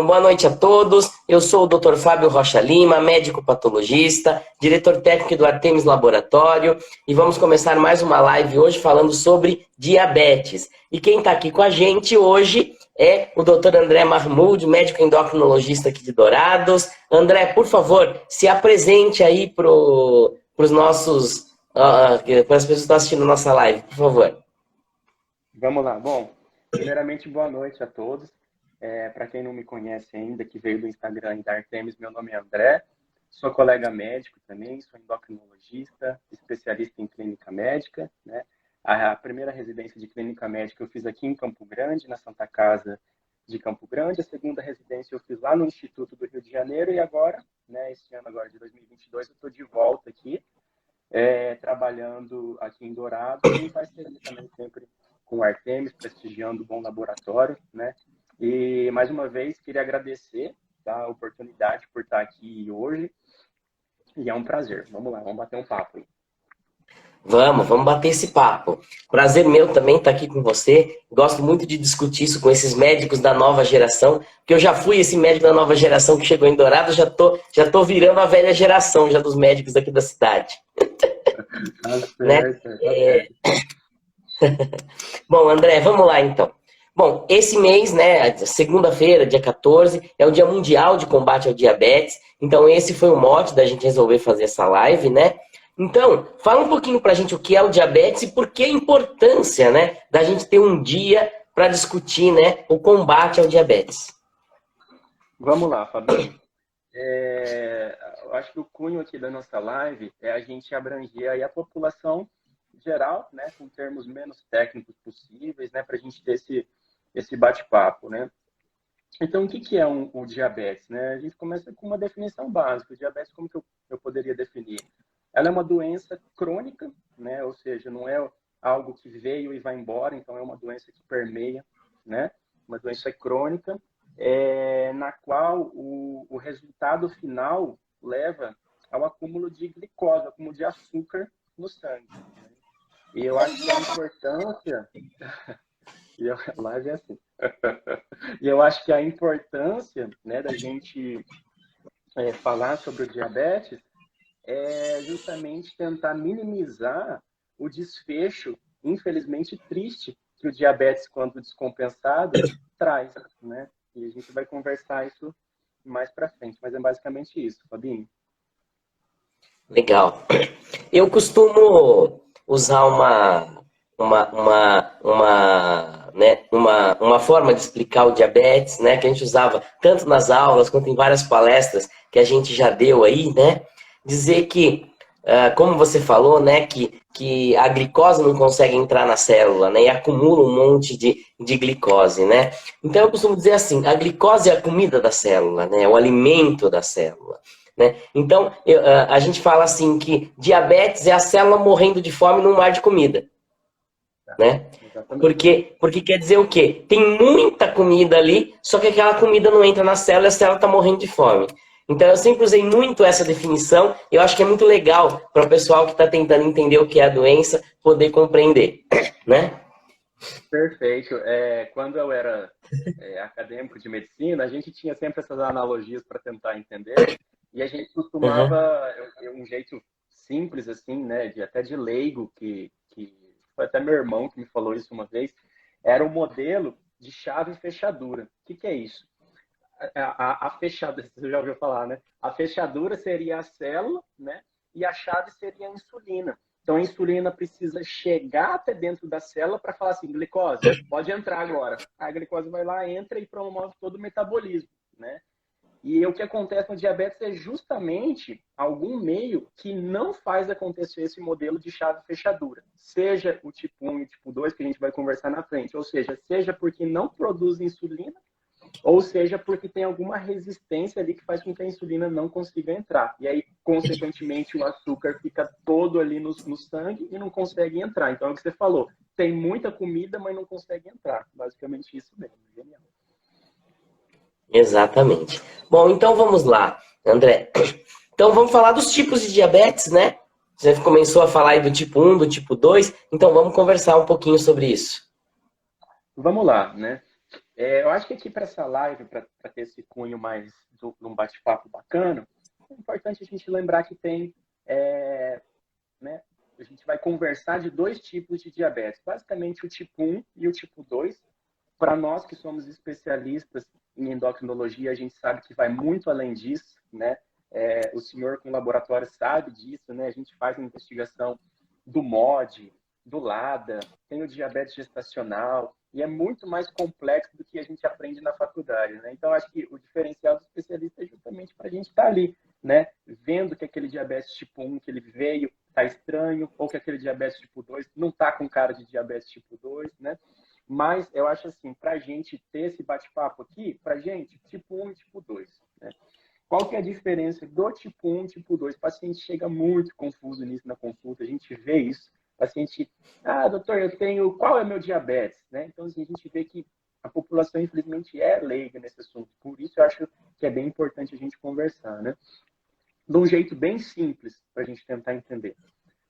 Bom, boa noite a todos. Eu sou o Dr. Fábio Rocha Lima, médico patologista, diretor técnico do Artemis Laboratório, e vamos começar mais uma live hoje falando sobre diabetes. E quem está aqui com a gente hoje é o Dr. André Mahmoud, médico endocrinologista aqui de Dourados. André, por favor, se apresente aí para os nossos, para as pessoas que estão assistindo a nossa live, por favor. Vamos lá. Bom, primeiramente, boa noite a todos. Para quem não me conhece ainda, que veio do Instagram e da Artemis, meu nome é André, sou colega médico também, sou endocrinologista, especialista em clínica médica, né? A primeira residência de clínica médica eu fiz aqui em Campo Grande, na Santa Casa de Campo Grande. A segunda residência eu fiz lá no Instituto do Rio de Janeiro e agora, né, esse ano agora de 2022, eu estou de volta aqui, trabalhando aqui em Dourados e em parceria também sempre com o Artemis, prestigiando o bom laboratório, né? E, mais uma vez, queria agradecer, tá, a oportunidade por estar aqui hoje. E é um prazer. Vamos lá, vamos bater um papo aí. Vamos bater esse papo. Prazer meu também estar aqui com você. Gosto muito de discutir isso com esses médicos da nova geração, porque eu já fui esse médico da nova geração que chegou em Dourado, já tô virando a velha geração já dos médicos aqui da cidade. Tá certo, né? Bom, André, vamos lá então. Bom, esse mês, né, segunda-feira, dia 14, é o Dia Mundial de Combate ao Diabetes. Então, esse foi o mote da gente resolver fazer essa live, né? Então, fala um pouquinho pra gente o que é o diabetes e por que a importância, né, da gente ter um dia para discutir, né, o combate ao diabetes. Vamos lá, Fabinho. Eu acho que o cunho aqui da nossa live é a gente abranger aí a população geral, né, com termos menos técnicos possíveis, né, para a gente ter esse bate-papo, né? Então, o que é o diabetes, né? A gente começa com uma definição básica. O diabetes, como que eu poderia definir? Ela é uma doença crônica, né? Ou seja, não é algo que veio e vai embora, então é uma doença que permeia, né? Uma doença crônica, na qual o resultado final leva ao acúmulo de glicose, acúmulo de açúcar no sangue. E eu acho que a importância... Live é assim. E eu acho que a importância, né, da gente falar sobre o diabetes é justamente tentar minimizar o desfecho, infelizmente triste, que o diabetes, quando descompensado, traz, né? E a gente vai conversar isso mais para frente, mas é basicamente isso, Fabinho. Legal. Eu costumo usar uma forma de explicar o diabetes, né, que a gente usava tanto nas aulas quanto em várias palestras que a gente já deu aí, né, dizer que, como você falou, né, que a glicose não consegue entrar na célula, né, e acumula um monte de glicose, né. Então eu costumo dizer assim, a glicose é a comida da célula, né, o alimento da célula. Né? Então, a gente fala assim que diabetes é a célula morrendo de fome num mar de comida. Né? Porque quer dizer o quê? Tem muita comida ali, só que aquela comida não entra na célula e a célula está morrendo de fome. Então, eu sempre usei muito essa definição e eu acho que é muito legal para o pessoal que está tentando entender o que é a doença poder compreender. Né? Perfeito. Quando eu era acadêmico de medicina, a gente tinha sempre essas analogias para tentar entender. E a gente costumava, um jeito simples, assim, né, até de leigo, que foi até meu irmão que me falou isso uma vez, era um modelo de chave e fechadura. O que é isso? A fechadura, você já ouviu falar, né? A fechadura seria a célula, né? E a chave seria a insulina. Então, a insulina precisa chegar até dentro da célula para falar assim, glicose, pode entrar agora. A glicose vai lá, entra e promove todo o metabolismo, né? E o que acontece no diabetes é justamente algum meio que não faz acontecer esse modelo de chave-fechadura. Seja o tipo 1 e o tipo 2, que a gente vai conversar na frente. Ou seja porque não produz insulina, ou seja porque tem alguma resistência ali que faz com que a insulina não consiga entrar. E aí, consequentemente, o açúcar fica todo ali no sangue e não consegue entrar. Então, é o que você falou. Tem muita comida, mas não consegue entrar. Basicamente isso mesmo. Genial. Exatamente. Bom, então vamos lá, André. Então vamos falar dos tipos de diabetes, né? Você começou a falar aí do tipo 1, do tipo 2, então vamos conversar um pouquinho sobre isso. Vamos lá, né? Eu acho que aqui para essa live, para ter esse cunho mais de um bate-papo bacana, é importante a gente lembrar que tem, né, a gente vai conversar de dois tipos de diabetes, basicamente o tipo 1 e o tipo 2. Para nós que somos especialistas em endocrinologia, a gente sabe que vai muito além disso, né? O senhor com laboratório sabe disso, né? A gente faz uma investigação do MOD, do LADA, tem o diabetes gestacional, e é muito mais complexo do que a gente aprende na faculdade, né? Então, acho que o diferencial do especialista é justamente para a gente estar ali, né? Vendo que aquele diabetes tipo 1 que ele veio está estranho, ou que aquele diabetes tipo 2 não está com cara de diabetes tipo 2, né? Mas eu acho assim, para a gente ter esse bate-papo aqui, para a gente, tipo 1 e tipo 2, né? Qual que é a diferença do tipo 1 e tipo 2? O paciente chega muito confuso nisso na consulta, a gente vê isso. O paciente, doutor, eu tenho, qual é meu diabetes? Né? Então, assim, a gente vê que a população, infelizmente, é leiga nesse assunto. Por isso, eu acho que é bem importante a gente conversar, né? De um jeito bem simples, para a gente tentar entender.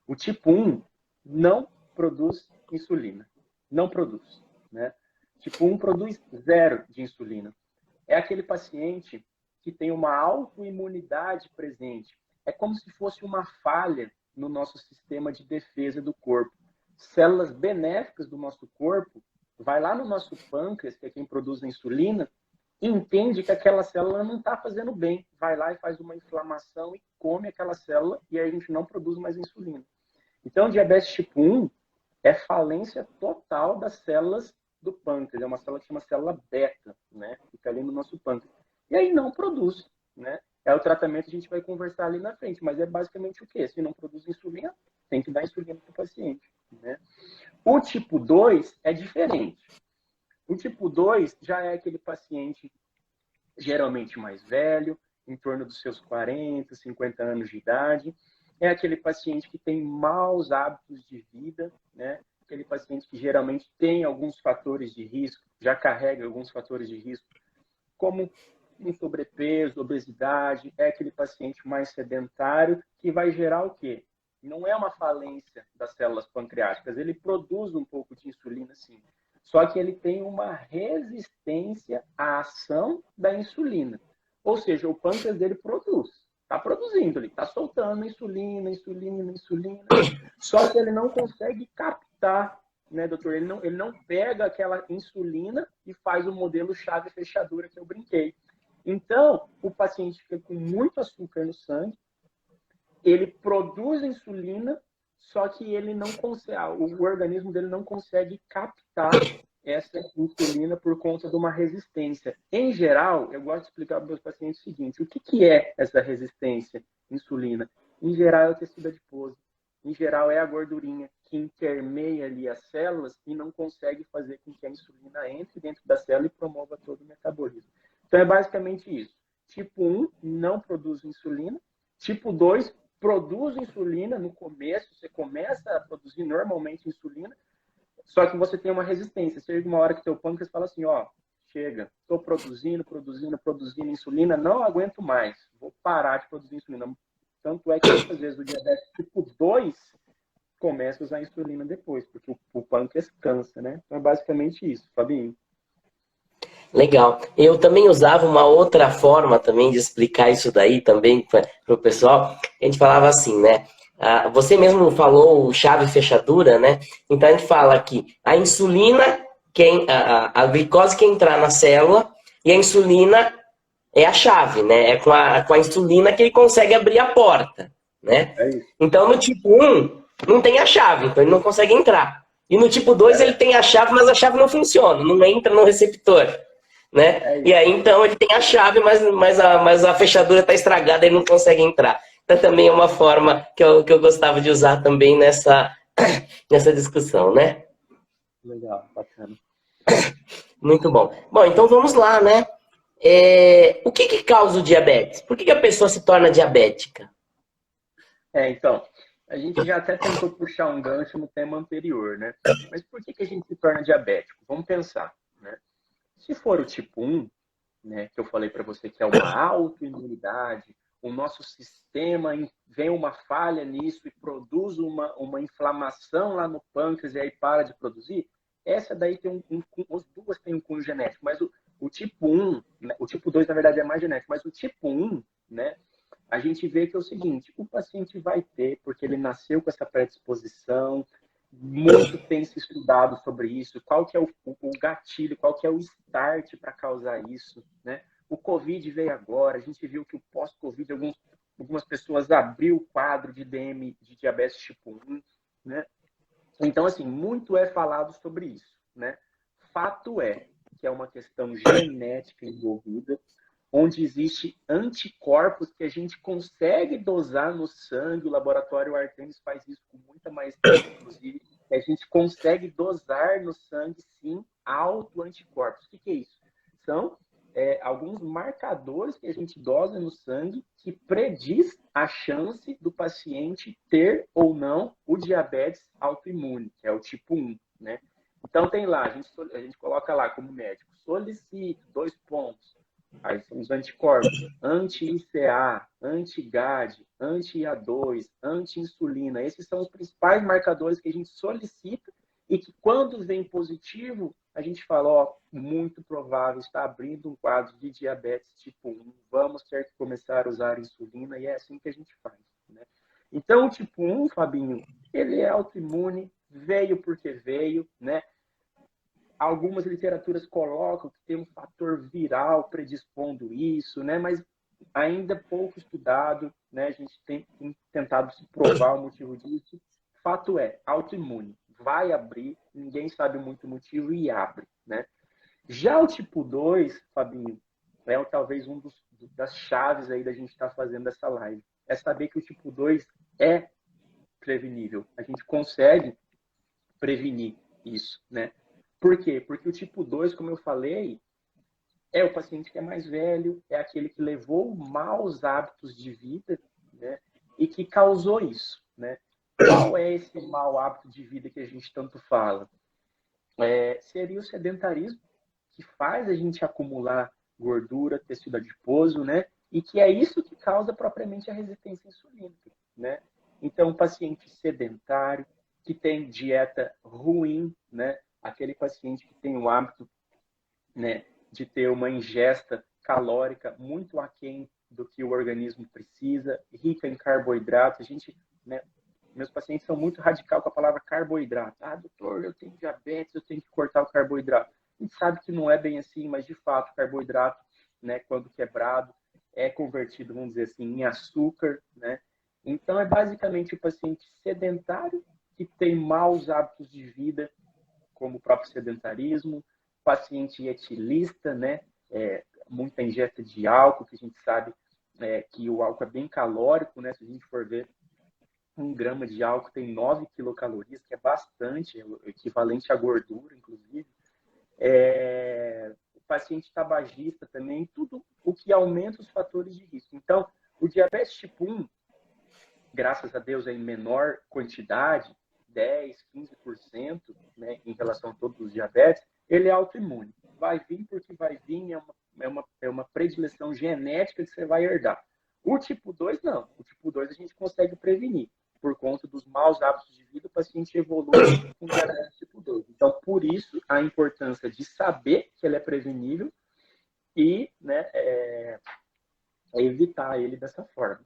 O tipo 1 não produz insulina. Não produz, né? Tipo 1 produz zero de insulina. É aquele paciente que tem uma autoimunidade presente. É como se fosse uma falha no nosso sistema de defesa do corpo. Células benéficas do nosso corpo vai lá no nosso pâncreas, que é quem produz a insulina, e entende que aquela célula não está fazendo bem. Vai lá e faz uma inflamação e come aquela célula e aí a gente não produz mais insulina. Então, diabetes tipo 1 é falência total das células do pâncreas. É uma célula que chama célula beta, né? Fica ali no nosso pâncreas. E aí não produz, né? É o tratamento que a gente vai conversar ali na frente, mas é basicamente o quê? Se não produz insulina, tem que dar insulina para o paciente, né? O tipo 2 é diferente. O tipo 2 já é aquele paciente geralmente mais velho, em torno dos seus 40, 50 anos de idade. É aquele paciente que tem maus hábitos de vida, né? Aquele paciente que geralmente tem alguns fatores de risco, já carrega alguns fatores de risco, como um sobrepeso, obesidade, é aquele paciente mais sedentário que vai gerar o quê? Não é uma falência das células pancreáticas, ele produz um pouco de insulina, sim. Só que ele tem uma resistência à ação da insulina. Ou seja, o pâncreas dele produz, está produzindo, ele está soltando insulina, insulina, insulina, só que ele não consegue captar, né, doutor? Ele não pega aquela insulina e faz o modelo chave-fechadura que eu brinquei. Então, o paciente fica com muito açúcar no sangue, ele produz insulina, só que ele não consegue, o organismo dele não consegue captar essa insulina por conta de uma resistência. Em geral, eu gosto de explicar para os meus pacientes o seguinte: o que é essa resistência à insulina? Em geral, é o tecido adiposo. Em geral, é a gordurinha que intermeia ali as células e não consegue fazer com que a insulina entre dentro da célula e promova todo o metabolismo. Então, é basicamente isso. Tipo 1 não produz insulina. Tipo 2 produz insulina no começo, você começa a produzir normalmente insulina, só que você tem uma resistência. Chega uma hora que teu pâncreas fala assim, chega, estou produzindo insulina, não aguento mais, vou parar de produzir insulina. Tanto é que muitas vezes o diabetes tipo 2 começa a usar insulina depois, porque o pâncreas cansa, né? Então é basicamente isso, Fabinho. Legal. Eu também usava uma outra forma também de explicar isso daí também para o pessoal. A gente falava assim, né? Você mesmo falou chave fechadura, né? Então a gente fala que a insulina, a glicose que entrar na célula e a insulina é a chave, né? É com a insulina que ele consegue abrir a porta, né? É isso. Então no tipo 1 não tem a chave, então ele não consegue entrar. E no tipo 2 ele tem a chave, mas a chave não funciona, não entra no receptor. Né? E aí, então, ele tem a chave, mas a fechadura está estragada e não consegue entrar. Então, também é uma forma que eu gostava de usar também nessa discussão, né? Legal, bacana. Muito bom. Bom, então vamos lá, né? O que causa o diabetes? Por que a pessoa se torna diabética? Então, a gente já até tentou puxar um gancho no tema anterior, né? Mas por que a gente se torna diabético? Vamos pensar, né? Se for o tipo 1, né, que eu falei para você que é uma autoimunidade, o nosso sistema vem uma falha nisso e produz uma inflamação lá no pâncreas e aí para de produzir, essa daí tem as duas têm um cunho genético, mas o tipo 1, né, o tipo 2 na verdade é mais genético, mas o tipo 1, né, a gente vê que é o seguinte, o paciente vai ter, porque ele nasceu com essa predisposição, muito tem se estudado sobre isso, qual que é o gatilho, qual que é o start para causar isso, né? O Covid veio agora, a gente viu que o pós-Covid, algumas pessoas abriu o quadro de DM, de diabetes tipo 1, né? Então, assim, muito é falado sobre isso, né? Fato é que é uma questão genética envolvida, onde existe anticorpos que a gente consegue dosar no sangue, o laboratório Artemis faz isso com muita maestria, inclusive, a gente consegue dosar no sangue, sim, autoanticorpos. O que é isso? São alguns marcadores que a gente dosa no sangue que prediz a chance do paciente ter ou não o diabetes autoimune, que é o tipo 1, né? Então tem lá, a gente coloca lá como médico, solicite 2 pontos. Aí são os anticorpos, anti-ICA, anti-GAD, anti-IA2, anti-insulina. Esses são os principais marcadores que a gente solicita e que quando vem positivo, a gente fala, ó, muito provável, está abrindo um quadro de diabetes tipo 1, vamos ter que começar a usar insulina e é assim que a gente faz, né? Então, o tipo 1, Fabinho, ele é autoimune, veio porque veio, né? Algumas literaturas colocam que tem um fator viral predispondo isso, né? Mas ainda pouco estudado, né? A gente tem tentado se provar o motivo disso. Fato é, autoimune. Vai abrir, ninguém sabe muito o motivo e abre, né? Já o tipo 2, Fabinho, é talvez das chaves aí da gente estar fazendo essa live. É saber que o tipo 2 é prevenível. A gente consegue prevenir isso, né? Por quê? Porque o tipo 2, como eu falei, é o paciente que é mais velho, é aquele que levou maus hábitos de vida, né? E que causou isso, né? Qual é esse mau hábito de vida que a gente tanto fala? Seria o sedentarismo, que faz a gente acumular gordura, tecido adiposo, né? E que é isso que causa propriamente a resistência insulínica, né? Então, o paciente sedentário, que tem dieta ruim, né? Aquele paciente que tem o hábito, né, de ter uma ingesta calórica muito aquém do que o organismo precisa, rica em carboidrato. A gente, né, meus pacientes são muito radical com a palavra carboidrato. Ah, doutor, eu tenho diabetes, eu tenho que cortar o carboidrato. A gente sabe que não é bem assim, mas de fato o carboidrato, né, quando quebrado, é convertido, vamos dizer assim, em açúcar, né? Então é basicamente o paciente sedentário que tem maus hábitos de vida, como o próprio sedentarismo, paciente etilista, né? Muita ingesta de álcool, que a gente sabe que o álcool é bem calórico, né? Se a gente for ver, 1 grama de álcool tem 9 quilocalorias, que é bastante, é o equivalente à gordura, inclusive. O paciente tabagista também, tudo o que aumenta os fatores de risco. Então, o diabetes tipo 1, graças a Deus, é em menor quantidade, 10, 15%, né, em relação a todos os diabetes, ele é autoimune. Vai vir porque vai vir, é uma predileção genética que você vai herdar. O tipo 2, não. O tipo 2 a gente consegue prevenir. Por conta dos maus hábitos de vida, o paciente evolui com diabetes tipo 2. Então, por isso, a importância de saber que ele é prevenível e, né, evitar ele dessa forma.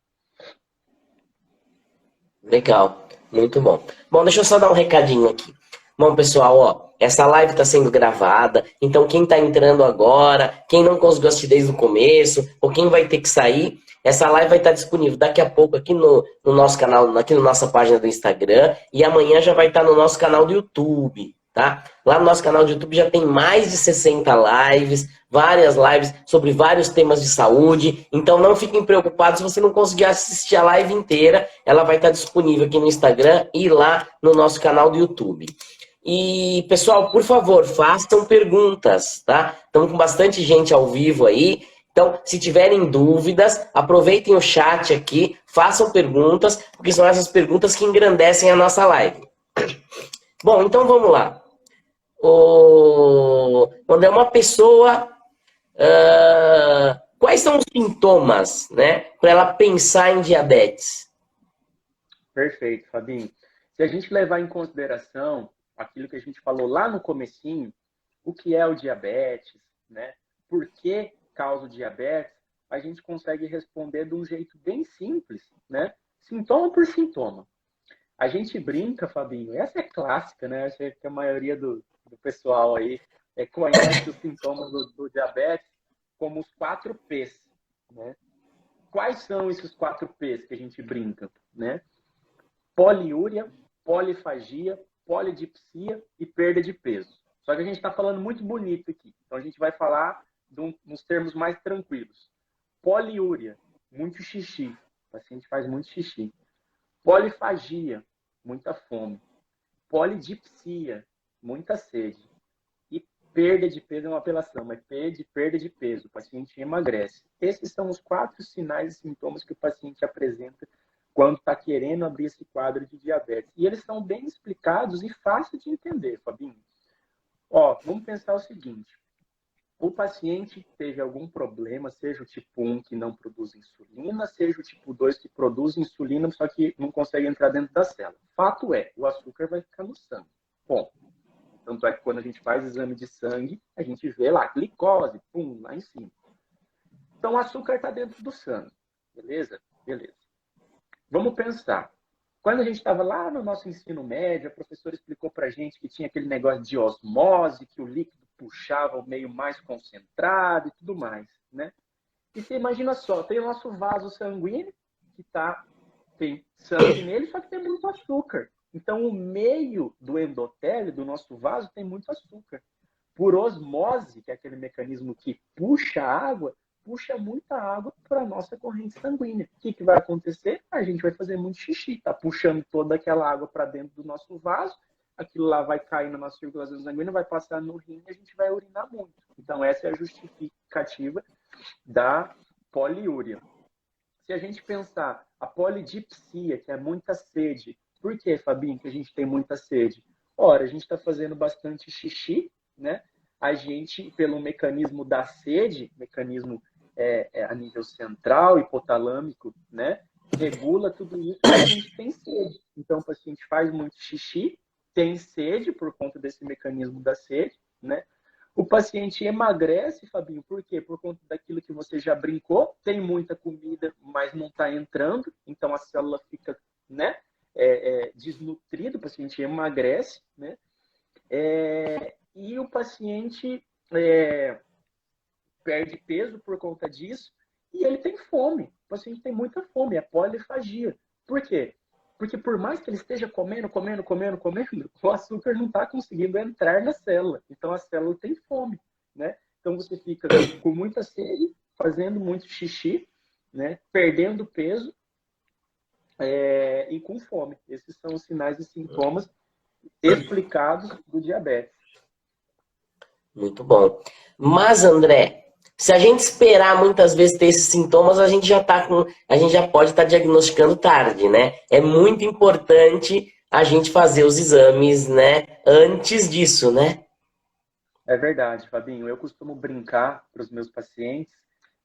Legal, muito bom. Bom, deixa eu só dar um recadinho aqui. Bom, pessoal, ó, essa live está sendo gravada, então quem está entrando agora, quem não conseguiu assistir desde o começo, ou quem vai ter que sair, essa live vai estar disponível daqui a pouco aqui no nosso canal, aqui na nossa página do Instagram, e amanhã já vai estar no nosso canal do YouTube, tá? Lá no nosso canal do YouTube já tem mais de 60 lives, várias lives sobre vários temas de saúde, então não fiquem preocupados se você não conseguir assistir a live inteira, ela vai estar disponível aqui no Instagram e lá no nosso canal do YouTube. E, pessoal, por favor, façam perguntas, tá? Estamos com bastante gente ao vivo aí. Então, se tiverem dúvidas, aproveitem o chat aqui, façam perguntas, porque são essas perguntas que engrandecem a nossa live. Bom, então vamos lá. Quando é uma pessoa, quais são os sintomas, né, para ela pensar em diabetes? Perfeito, Fabinho. Se a gente levar em consideração aquilo que a gente falou lá no comecinho, o que é o diabetes, né? Por que causa o diabetes, a gente consegue responder de um jeito bem simples, né? Sintoma por sintoma. A gente brinca, Fabinho, essa é clássica, né? Acho que a maioria do pessoal aí conhece os sintomas do diabetes como os 4 P's, né? Quais são esses 4 P's que a gente brinca, né? Poliúria, polifagia, polidipsia e perda de peso. Só que a gente está falando muito bonito aqui. Então a gente vai falar nos termos mais tranquilos. Poliúria, muito xixi. O paciente faz muito xixi. Polifagia, muita fome. Polidipsia, muita sede. E perda de peso é uma apelação, mas perda de peso. O paciente emagrece. Esses são os 4 sinais e sintomas que o paciente apresenta quando está querendo abrir esse quadro de diabetes. E eles são bem explicados e fáceis de entender, Fabinho. Ó, vamos pensar o seguinte. O paciente teve algum problema, seja o tipo 1 que não produz insulina, seja o tipo 2 que produz insulina, só que não consegue entrar dentro da célula. Fato é, o açúcar vai ficar no sangue. Bom, tanto é que quando a gente faz exame de sangue, a gente vê lá, glicose, pum, lá em cima. Então, o açúcar está dentro do sangue. Beleza? Beleza. Vamos pensar. Quando a gente estava lá no nosso ensino médio, a professora explicou para a gente que tinha aquele negócio de osmose, que o líquido puxava o meio mais concentrado e tudo mais, né? E você imagina só, tem o nosso vaso sanguíneo, que tem sangue nele, só que tem muito açúcar. Então, o meio do endotélio do nosso vaso tem muito açúcar. Por osmose, que é aquele mecanismo que puxa a água, puxa muita água para a nossa corrente sanguínea. O que vai acontecer? A gente vai fazer muito xixi, está puxando toda aquela água para dentro do nosso vaso, aquilo lá vai cair na nossa circulação sanguínea, vai passar no rim e a gente vai urinar muito. Então, essa é a justificativa da poliúria. Se a gente pensar a polidipsia, que é muita sede, por que, Fabinho, que a gente tem muita sede? Ora, a gente está fazendo bastante xixi, né? A gente, pelo mecanismo da sede, mecanismo a nível central, hipotalâmico, né? Regula tudo isso e a gente tem sede. Então, o paciente faz muito xixi, tem sede por conta desse mecanismo da sede, né? O paciente emagrece, Fabinho, por quê? Por conta daquilo que você já brincou, tem muita comida, mas não está entrando, então a célula fica, né, desnutrida, o paciente emagrece, né? E o paciente perde peso por conta disso e ele tem fome. O paciente tem muita fome, é polifagia. Por quê? Porque por mais que ele esteja comendo, o açúcar não está conseguindo entrar na célula. Então a célula tem fome, né? Então você fica com muita sede, fazendo muito xixi, né? Perdendo peso e com fome. Esses são os sinais e sintomas explicados do diabetes. Muito bom. Mas, André, se a gente esperar muitas vezes ter esses sintomas, a gente já pode estar diagnosticando tarde, né? É muito importante a gente fazer os exames, né, antes disso, né? É verdade, Fabinho. Eu costumo brincar para os meus pacientes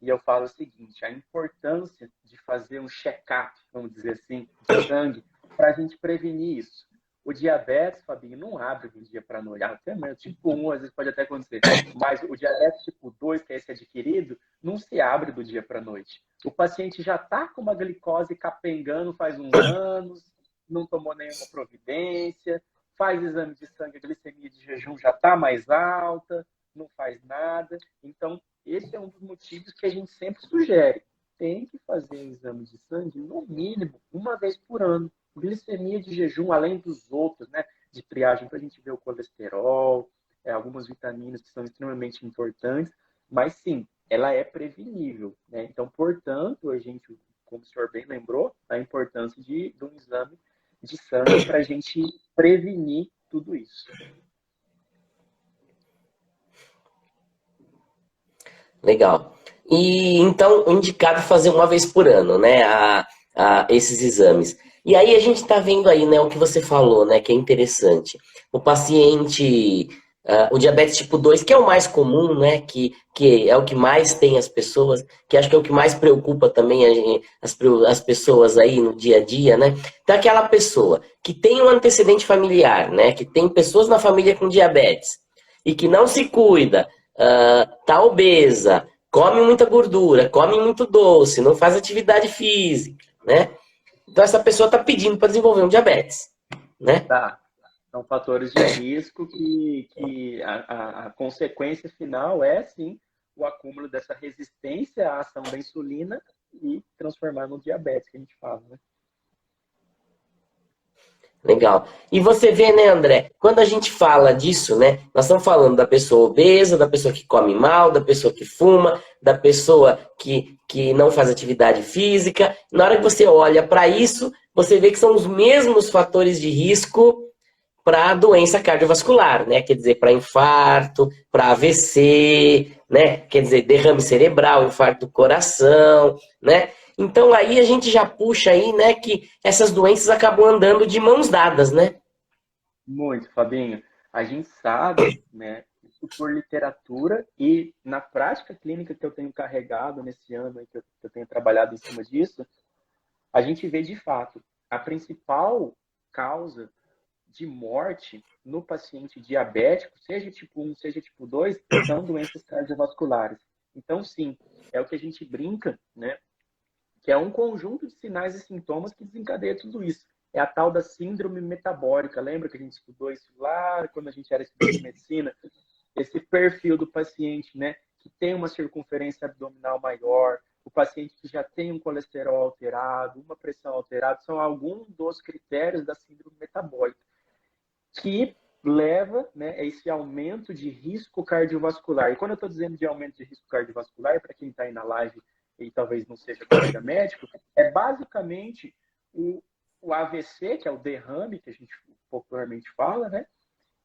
e eu falo o seguinte: a importância de fazer um check-up, vamos dizer assim, de sangue, para a gente prevenir isso. O diabetes, Fabinho, não abre do dia para a noite. Até mesmo, tipo 1, às vezes pode até acontecer. Mas o diabetes tipo 2, que é esse adquirido, não se abre do dia para a noite. O paciente já está com uma glicose capengando faz uns anos, não tomou nenhuma providência, faz exame de sangue, a glicemia de jejum já está mais alta, não faz nada. Então, esse é um dos motivos que a gente sempre sugere. Tem que fazer exame de sangue, no mínimo, 1 vez por ano. Glicemia de jejum, além dos outros, né, de triagem, para a gente ver o colesterol, algumas vitaminas que são extremamente importantes, mas sim, ela é prevenível, né? Então, portanto, a gente, como o senhor bem lembrou, a importância de um exame de sangue para a gente prevenir tudo isso. Legal. E então, indicado fazer 1 vez por ano, né, esses exames. E aí a gente está vendo aí, né, o que você falou, né, que é interessante. O paciente O diabetes tipo 2, que é o mais comum, né? Que é o que mais tem as pessoas, que acho que é o que mais preocupa também as pessoas aí no dia a dia, né? Então, aquela pessoa que tem um antecedente familiar, né? Que tem pessoas na família com diabetes e que não se cuida, tá obesa, come muita gordura, come muito doce, não faz atividade física, né? Então, essa pessoa está pedindo para desenvolver um diabetes, né? Tá. São fatores de risco que a consequência final é, sim, o acúmulo dessa resistência à ação da insulina e transformar no diabetes, que a gente fala, né? Legal. E você vê, né, André, quando a gente fala disso, né, nós estamos falando da pessoa obesa, da pessoa que come mal, da pessoa que fuma, da pessoa que não faz atividade física. Na hora que você olha para isso, você vê que são os mesmos fatores de risco para doença cardiovascular, né? Quer dizer, para infarto, para AVC, né? Quer dizer, derrame cerebral, infarto do coração, né? Então aí a gente já puxa aí, né, que essas doenças acabam andando de mãos dadas, né? Muito, Fabinho. A gente sabe, né, isso por literatura e na prática clínica que eu tenho carregado nesse ano, aí que eu tenho trabalhado em cima disso, a gente vê de fato a principal causa de morte no paciente diabético, seja tipo 1, seja tipo 2, são doenças cardiovasculares. Então, sim, é o que a gente brinca, né? Que é um conjunto de sinais e sintomas que desencadeia tudo isso. É a tal da síndrome metabólica. Lembra que a gente estudou isso lá quando a gente era estudante de medicina? Esse perfil do paciente, né, que tem uma circunferência abdominal maior, o paciente que já tem um colesterol alterado, uma pressão alterada, são alguns dos critérios da síndrome metabólica que leva, né, a esse aumento de risco cardiovascular. E quando eu estou dizendo de aumento de risco cardiovascular, para quem está aí na live e talvez não seja colega médico, é basicamente o AVC, que é o derrame que a gente popularmente fala, né?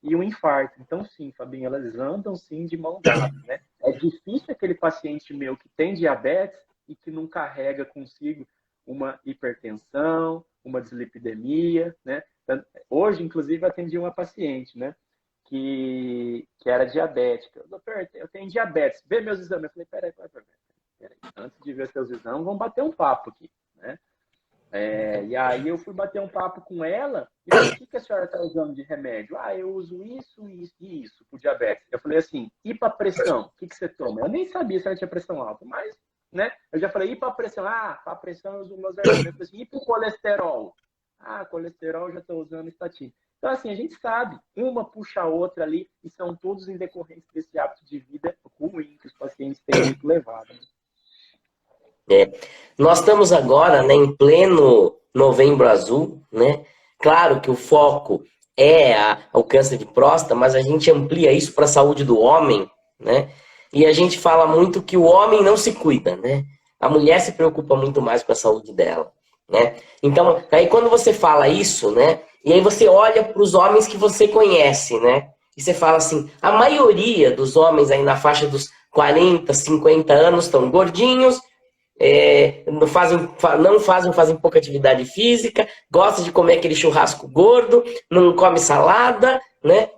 E o infarto. Então, sim, Fabinho, elas andam sim de mão dada, né? É difícil aquele paciente meu que tem diabetes e que não carrega consigo uma hipertensão, uma dislipidemia, né? Hoje, inclusive, eu atendi uma paciente, né? Que era diabética. Doutor, eu tenho diabetes, vê meus exames. Eu falei, peraí. Antes de ver seus exames, vamos bater um papo aqui, né? E aí eu fui bater um papo com ela e falei, o que a senhora está usando de remédio? Ah, eu uso isso, isso e isso para diabetes. Eu falei assim, e para pressão? O que você toma? Eu nem sabia se ela tinha pressão alta, mas, né? Eu já falei, e para pressão? Ah, para pressão eu uso losartana. Eu falei assim, e para colesterol? Ah, colesterol eu já estou usando estatina. Então, assim, a gente sabe, uma puxa a outra ali e são todos em decorrência desse hábito de vida ruim que os pacientes têm muito levado. É. Nós estamos agora, né, em pleno Novembro Azul, né? Claro que o foco é o câncer de próstata, mas a gente amplia isso para a saúde do homem, né? E a gente fala muito que o homem não se cuida, né? A mulher se preocupa muito mais com a saúde dela, né? Então, aí quando você fala isso, né? E aí você olha para os homens que você conhece, né? E você fala assim, a maioria dos homens aí na faixa dos 40, 50 anos estão gordinhos, não fazem pouca atividade física, gosta de comer aquele churrasco gordo, não come salada, né?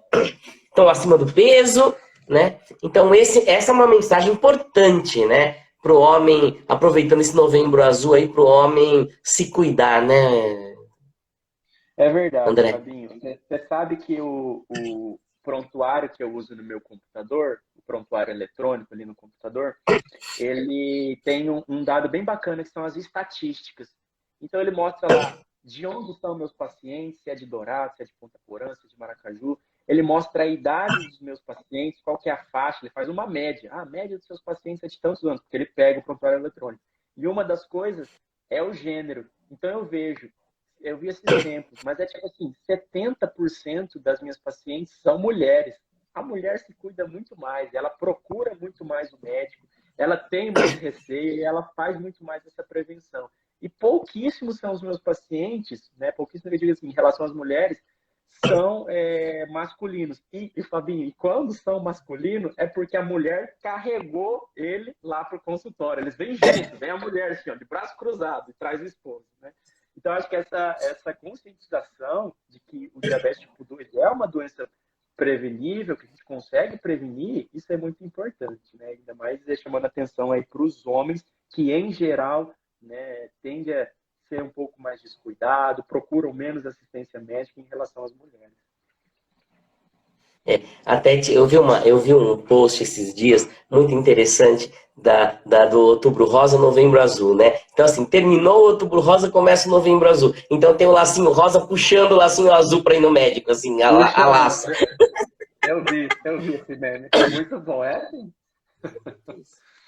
Estão acima do peso, né? Então essa é uma mensagem importante, né? Para o homem, aproveitando esse Novembro Azul aí, para o homem se cuidar, né, É verdade, André? Fabinho. Você sabe que o prontuário que eu uso no meu computador, o prontuário eletrônico ali no computador, ele tem um dado bem bacana que são as estatísticas. Então ele mostra lá de onde estão meus pacientes, se é de Dourados, se é de Ponta Porã, se é de Maracaju. Ele mostra a idade dos meus pacientes, qual que é a faixa, ele faz uma média. Ah, a média dos seus pacientes é de tantos anos, porque ele pega o prontuário eletrônico. E uma das coisas é o gênero. Então eu vi esses exemplos, mas é tipo assim, 70% das minhas pacientes são mulheres. A mulher se cuida muito mais, ela procura muito mais o médico, ela tem mais receio e ela faz muito mais essa prevenção. E pouquíssimos são os meus pacientes, né? Pouquíssimos, eu digo assim, em relação às mulheres, são masculinos. Fabinho, e quando são masculinos, é porque a mulher carregou ele lá para o consultório. Eles vêm juntos, vem a mulher assim, ó, de braço cruzado e traz o esposo, né? Então, acho que essa conscientização de que o diabetes tipo 2 é uma doença prevenível, que a gente consegue prevenir, isso é muito importante, né? Ainda mais chamando atenção aí para os homens, que em geral, né, tende a ser um pouco mais descuidado, procuram menos assistência médica em relação às mulheres. Eu vi um post esses dias muito interessante do Outubro Rosa, Novembro Azul, né? Então, assim, terminou o Outubro Rosa, começa o Novembro Azul. Então tem o lacinho rosa puxando o lacinho azul para ir no médico, assim, a Puxa, laça. eu vi esse meme. É muito bom, é assim.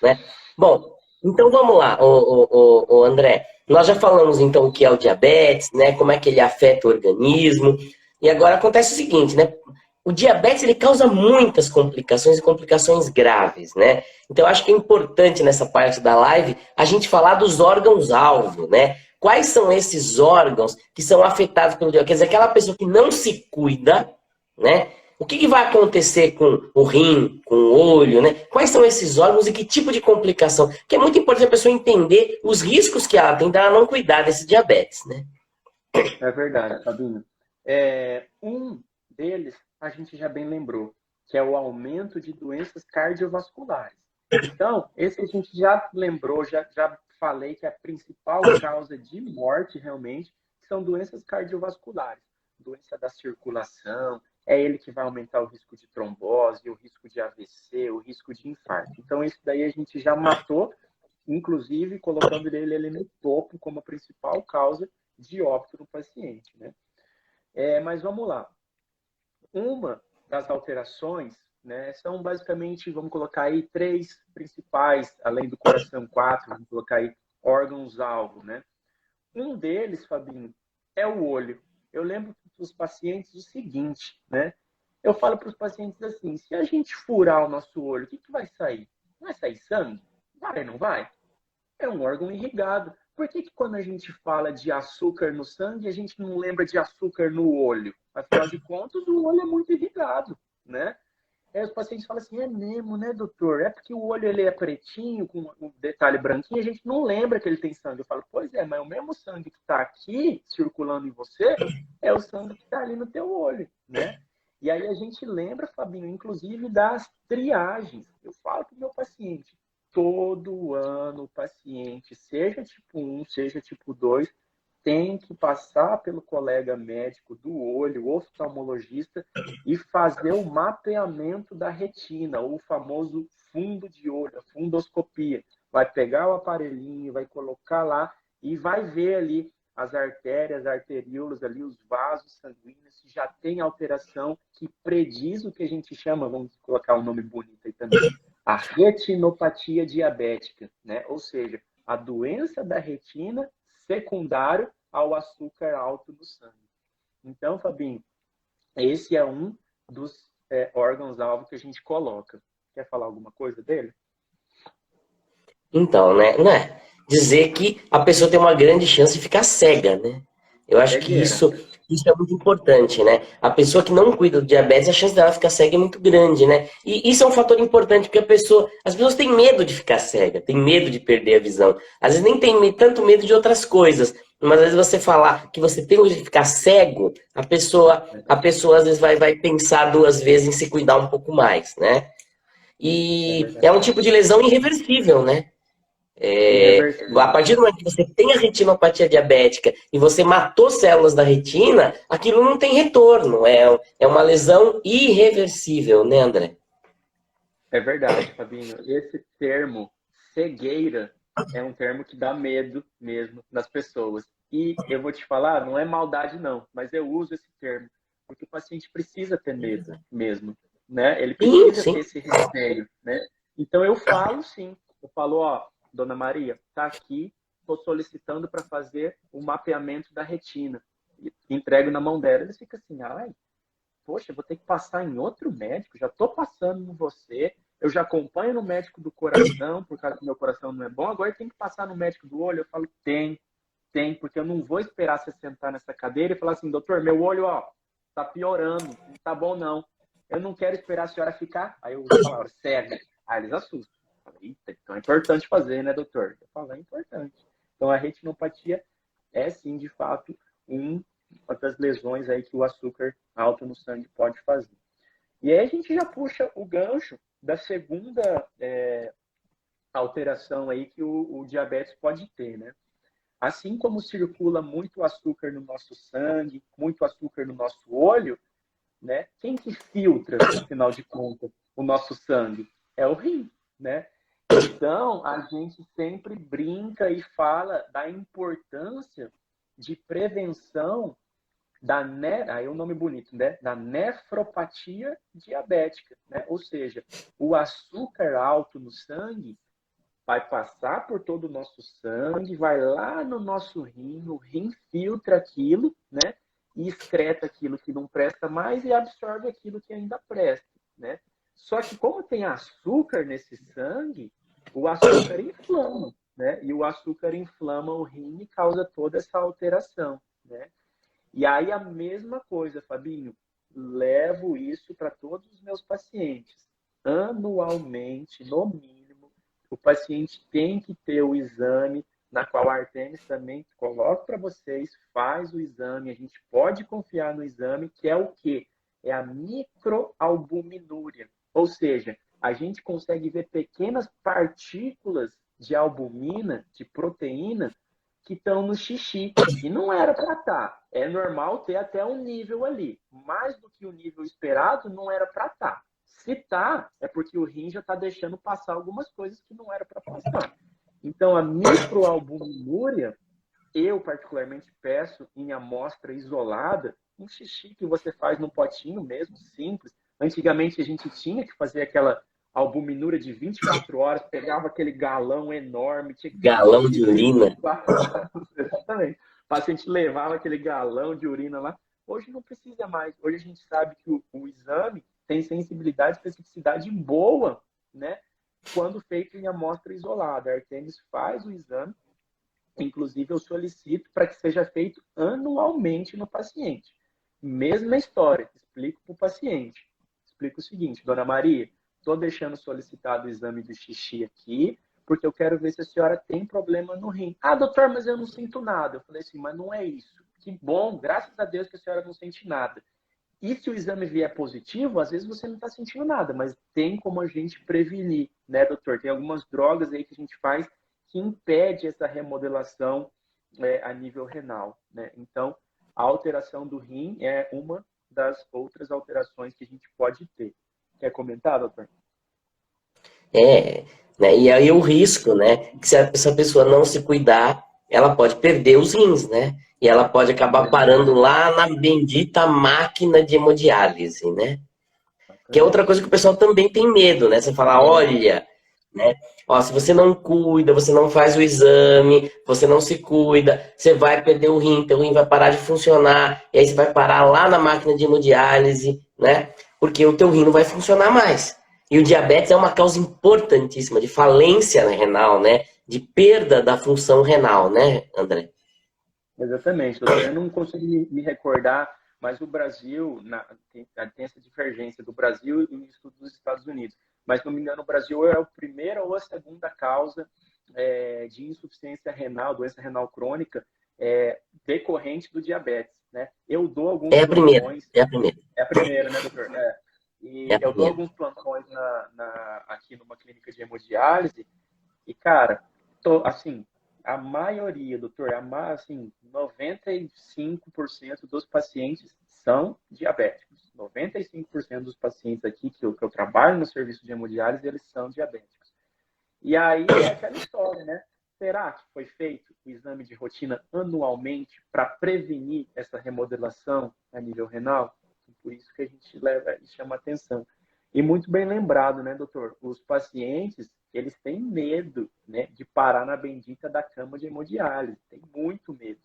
Né? Bom, então vamos lá, o André. Nós já falamos então o que é o diabetes, né? Como é que ele afeta o organismo. E agora acontece o seguinte, né? O diabetes ele causa muitas complicações e complicações graves, né? Então eu acho que é importante nessa parte da live a gente falar dos órgãos-alvo, né? Quais são esses órgãos que são afetados pelo diabetes? Quer dizer, aquela pessoa que não se cuida, né? O que vai acontecer com o rim, com o olho, né? Quais são esses órgãos e que tipo de complicação? Que é muito importante a pessoa entender os riscos que ela tem para não cuidar desse diabetes, né? É verdade, Fabinho. Um deles, a gente já bem lembrou, que é o aumento de doenças cardiovasculares. Então, esse a gente já lembrou, já falei que a principal causa de morte, realmente, são doenças cardiovasculares. Doença da circulação, é ele que vai aumentar o risco de trombose, o risco de AVC, o risco de infarto. Então, esse daí a gente já matou, inclusive colocando ele no topo como a principal causa de óbito no paciente, né? Mas vamos lá. Uma das alterações, né, são basicamente, vamos colocar aí, 3 principais, além do coração, 4, vamos colocar aí órgãos-alvo, né? Um deles, Fabinho, é o olho. Eu lembro para os pacientes o seguinte, né? Eu falo para os pacientes assim, se a gente furar o nosso olho, o que vai sair? Vai sair sangue? Vai, não vai? É um órgão irrigado. Por que quando a gente fala de açúcar no sangue, a gente não lembra de açúcar no olho? Afinal de contas, o olho é muito irrigado, né? Aí os pacientes falam assim, é mesmo, né, doutor? É porque o olho ele é pretinho, com um detalhe branquinho, a gente não lembra que ele tem sangue. Eu falo, pois é, mas o mesmo sangue que está aqui, circulando em você, é o sangue que está ali no teu olho, né? E aí a gente lembra, Fabinho, inclusive das triagens. Eu falo para o meu paciente, todo ano o paciente, seja tipo 1, seja tipo 2, tem que passar pelo colega médico do olho, oftalmologista, e fazer o mapeamento da retina, o famoso fundo de olho, a fundoscopia. Vai pegar o aparelhinho, vai colocar lá e vai ver ali as artérias, arteríolas, ali, os vasos sanguíneos, se já tem alteração que prediz o que a gente chama, vamos colocar um nome bonito aí também, a retinopatia diabética, né? Ou seja, a doença da retina secundário ao açúcar alto no sangue. Então, Fabinho, esse é um dos órgãos-alvo que a gente coloca. Quer falar alguma coisa dele? Então, né? Dizer que a pessoa tem uma grande chance de ficar cega, né? Eu acho que Cegueira. isso é muito importante, né? A pessoa que não cuida do diabetes, a chance dela ficar cega é muito grande, né? E isso é um fator importante, porque as pessoas têm medo de ficar cega, têm medo de perder a visão. Às vezes nem tem tanto medo de outras coisas, mas às vezes você falar que você tem medo de ficar cego, a pessoa às vezes vai pensar 2 vezes em se cuidar um pouco mais, né? É E verdade. é um tipo de lesão irreversível, né? A Irreversível. partir do momento que você tem a retinopatia diabética e você matou células da retina, aquilo não tem retorno. É uma lesão irreversível, né, André? É verdade, Fabinho. Esse termo, cegueira, é um termo que dá medo mesmo nas pessoas. E eu vou te falar, não é maldade não, mas eu uso esse termo porque o paciente precisa ter medo mesmo, né? Ele Sim, precisa ter sim. esse receio, né? Então eu falo sim, eu falo, ó, dona Maria, tá aqui, estou solicitando para fazer o mapeamento da retina. E entrego na mão dela, eles ficam assim, ai, poxa, eu vou ter que passar em outro médico, já estou passando em você, eu já acompanho no médico do coração, por causa que meu coração não é bom, agora tem que passar no médico do olho. Eu falo, tem, porque eu não vou esperar você sentar nessa cadeira e falar assim, doutor, meu olho, ó, tá piorando, não tá bom não. Eu não quero esperar a senhora ficar, aí eu uso a palavra cega. Aí eles assustam. Eu falo, eita, então é importante fazer, né, doutor? Eu falo, é importante. Então a retinopatia é sim, de fato, uma das lesões aí que o açúcar alto no sangue pode fazer. E aí a gente já puxa o gancho da segunda alteração aí que o diabetes pode ter, né? Assim como circula muito açúcar no nosso sangue, muito açúcar no nosso olho, né? Quem que filtra, afinal de contas, o nosso sangue? É o rim, né? Então, a gente sempre brinca e fala da importância de prevenção aí é um nome bonito, né? Da nefropatia diabética, né? Ou seja, o açúcar alto no sangue vai passar por todo o nosso sangue, vai lá no nosso rim, o rim filtra aquilo, né? E excreta aquilo que não presta mais e absorve aquilo que ainda presta, né? Só que como tem açúcar nesse sangue, o açúcar inflama, né? E o açúcar inflama o rim e causa toda essa alteração, né? E aí a mesma coisa, Fabinho, levo isso para todos os meus pacientes. Anualmente, no mínimo, o paciente tem que ter o exame, na qual a Artemis também coloca para vocês, faz o exame, a gente pode confiar no exame, que é o quê? É a microalbuminúria. Ou seja, a gente consegue ver pequenas partículas de albumina, de proteína, que estão no xixi. E não era para estar. É normal ter até um nível ali. Mais do que o nível esperado, não era para estar. Se tá, é porque o rim já está deixando passar algumas coisas que não era para passar. Então, a microalbuminúria, eu particularmente peço em amostra isolada, um xixi que você faz num potinho mesmo, simples. Antigamente a gente tinha que fazer aquela albuminúria de 24 horas, pegava aquele galão enorme, tinha que fazer Galão xixi de urina. 24 horas. Exatamente. O paciente levava aquele galão de urina lá. Hoje não precisa mais. Hoje a gente sabe que o exame tem sensibilidade e especificidade boa, né? Quando feito em amostra isolada. A Artemis faz o exame. Inclusive, eu solicito para que seja feito anualmente no paciente. Mesma história, explico para o paciente. Explico o seguinte, dona Maria, estou deixando solicitado o exame do xixi aqui, porque eu quero ver se a senhora tem problema no rim. Ah, doutor, mas eu não sinto nada. Eu falei assim, mas não é isso. Que bom, graças a Deus que a senhora não sente nada. E se o exame vier positivo, às vezes você não está sentindo nada, mas tem como a gente prevenir, né, doutor? Tem algumas drogas aí que a gente faz que impede essa remodelação a nível renal, né? Então, a alteração do rim é uma das outras alterações que a gente pode ter. Quer comentar, doutor? É, né? E aí o risco, né? Que se essa pessoa não se cuidar, ela pode perder os rins, né? E ela pode acabar parando Exatamente. lá na bendita máquina de hemodiálise, né? Que é outra coisa que o pessoal também tem medo, né? Você fala, olha, né? Ó, se você não cuida, você não faz o exame, você não se cuida, você vai perder o rim, teu rim vai parar de funcionar, e aí você vai parar lá na máquina de hemodiálise, né? Porque o teu rim não vai funcionar mais. E o diabetes é uma causa importantíssima de falência renal, né? De perda da função renal, né, André? Exatamente, doutor. Eu não consigo me recordar, mas o Brasil tem essa divergência do Brasil e isso dos Estados Unidos. Mas, se não me engano, o Brasil é a primeira ou a segunda causa de insuficiência renal, doença renal crônica, decorrente do diabetes. Né? Eu dou alguns É a primeira, plantões, é a primeira, é a primeira, né, doutor? é E a eu dou primeira. alguns plantões aqui numa clínica de hemodiálise e, cara, assim, a maioria, doutor, assim, 95% dos pacientes são diabéticos. 95% dos pacientes aqui que eu trabalho no serviço de hemodiálise, eles são diabéticos. E aí é aquela história, né? Será que foi feito o exame de rotina anualmente para prevenir essa remodelação a nível renal? Por isso que a gente leva e chama atenção. E muito bem lembrado, né, doutor? Os pacientes, eles têm medo, né, de parar na bendita da cama de hemodiálise. Tem muito medo.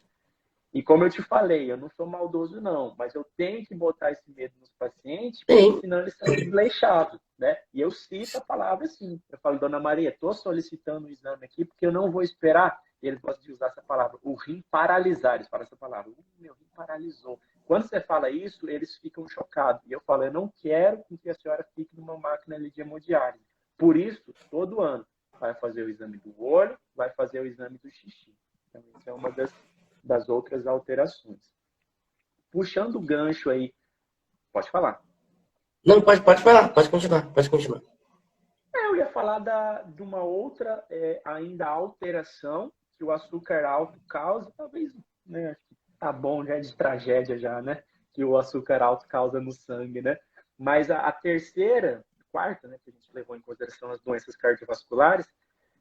E como eu te falei, eu não sou maldoso, não, mas eu tenho que botar esse medo nos pacientes, porque Tem, senão eles são desleixados, né? E eu cito a palavra assim. Eu falo, dona Maria, estou solicitando o exame aqui, porque eu não vou esperar. Eles gostam de usar essa palavra, o rim paralisar. Eles falam essa palavra, meu rim paralisou. Quando você fala isso, eles ficam chocados. E eu falo, eu não quero que a senhora fique numa máquina ali de hemodiálise. Por isso, todo ano, vai fazer o exame do olho, vai fazer o exame do xixi. Então, isso é uma das outras alterações. Puxando o gancho aí, pode falar. Não, pode falar, pode continuar, pode continuar. Eu ia falar de uma outra ainda alteração que o açúcar alto causa, talvez, né, acho que tá bom já de tragédia já, né, que o açúcar alto causa no sangue, né? Mas a terceira, quarta, né, que a gente levou em consideração as doenças cardiovasculares,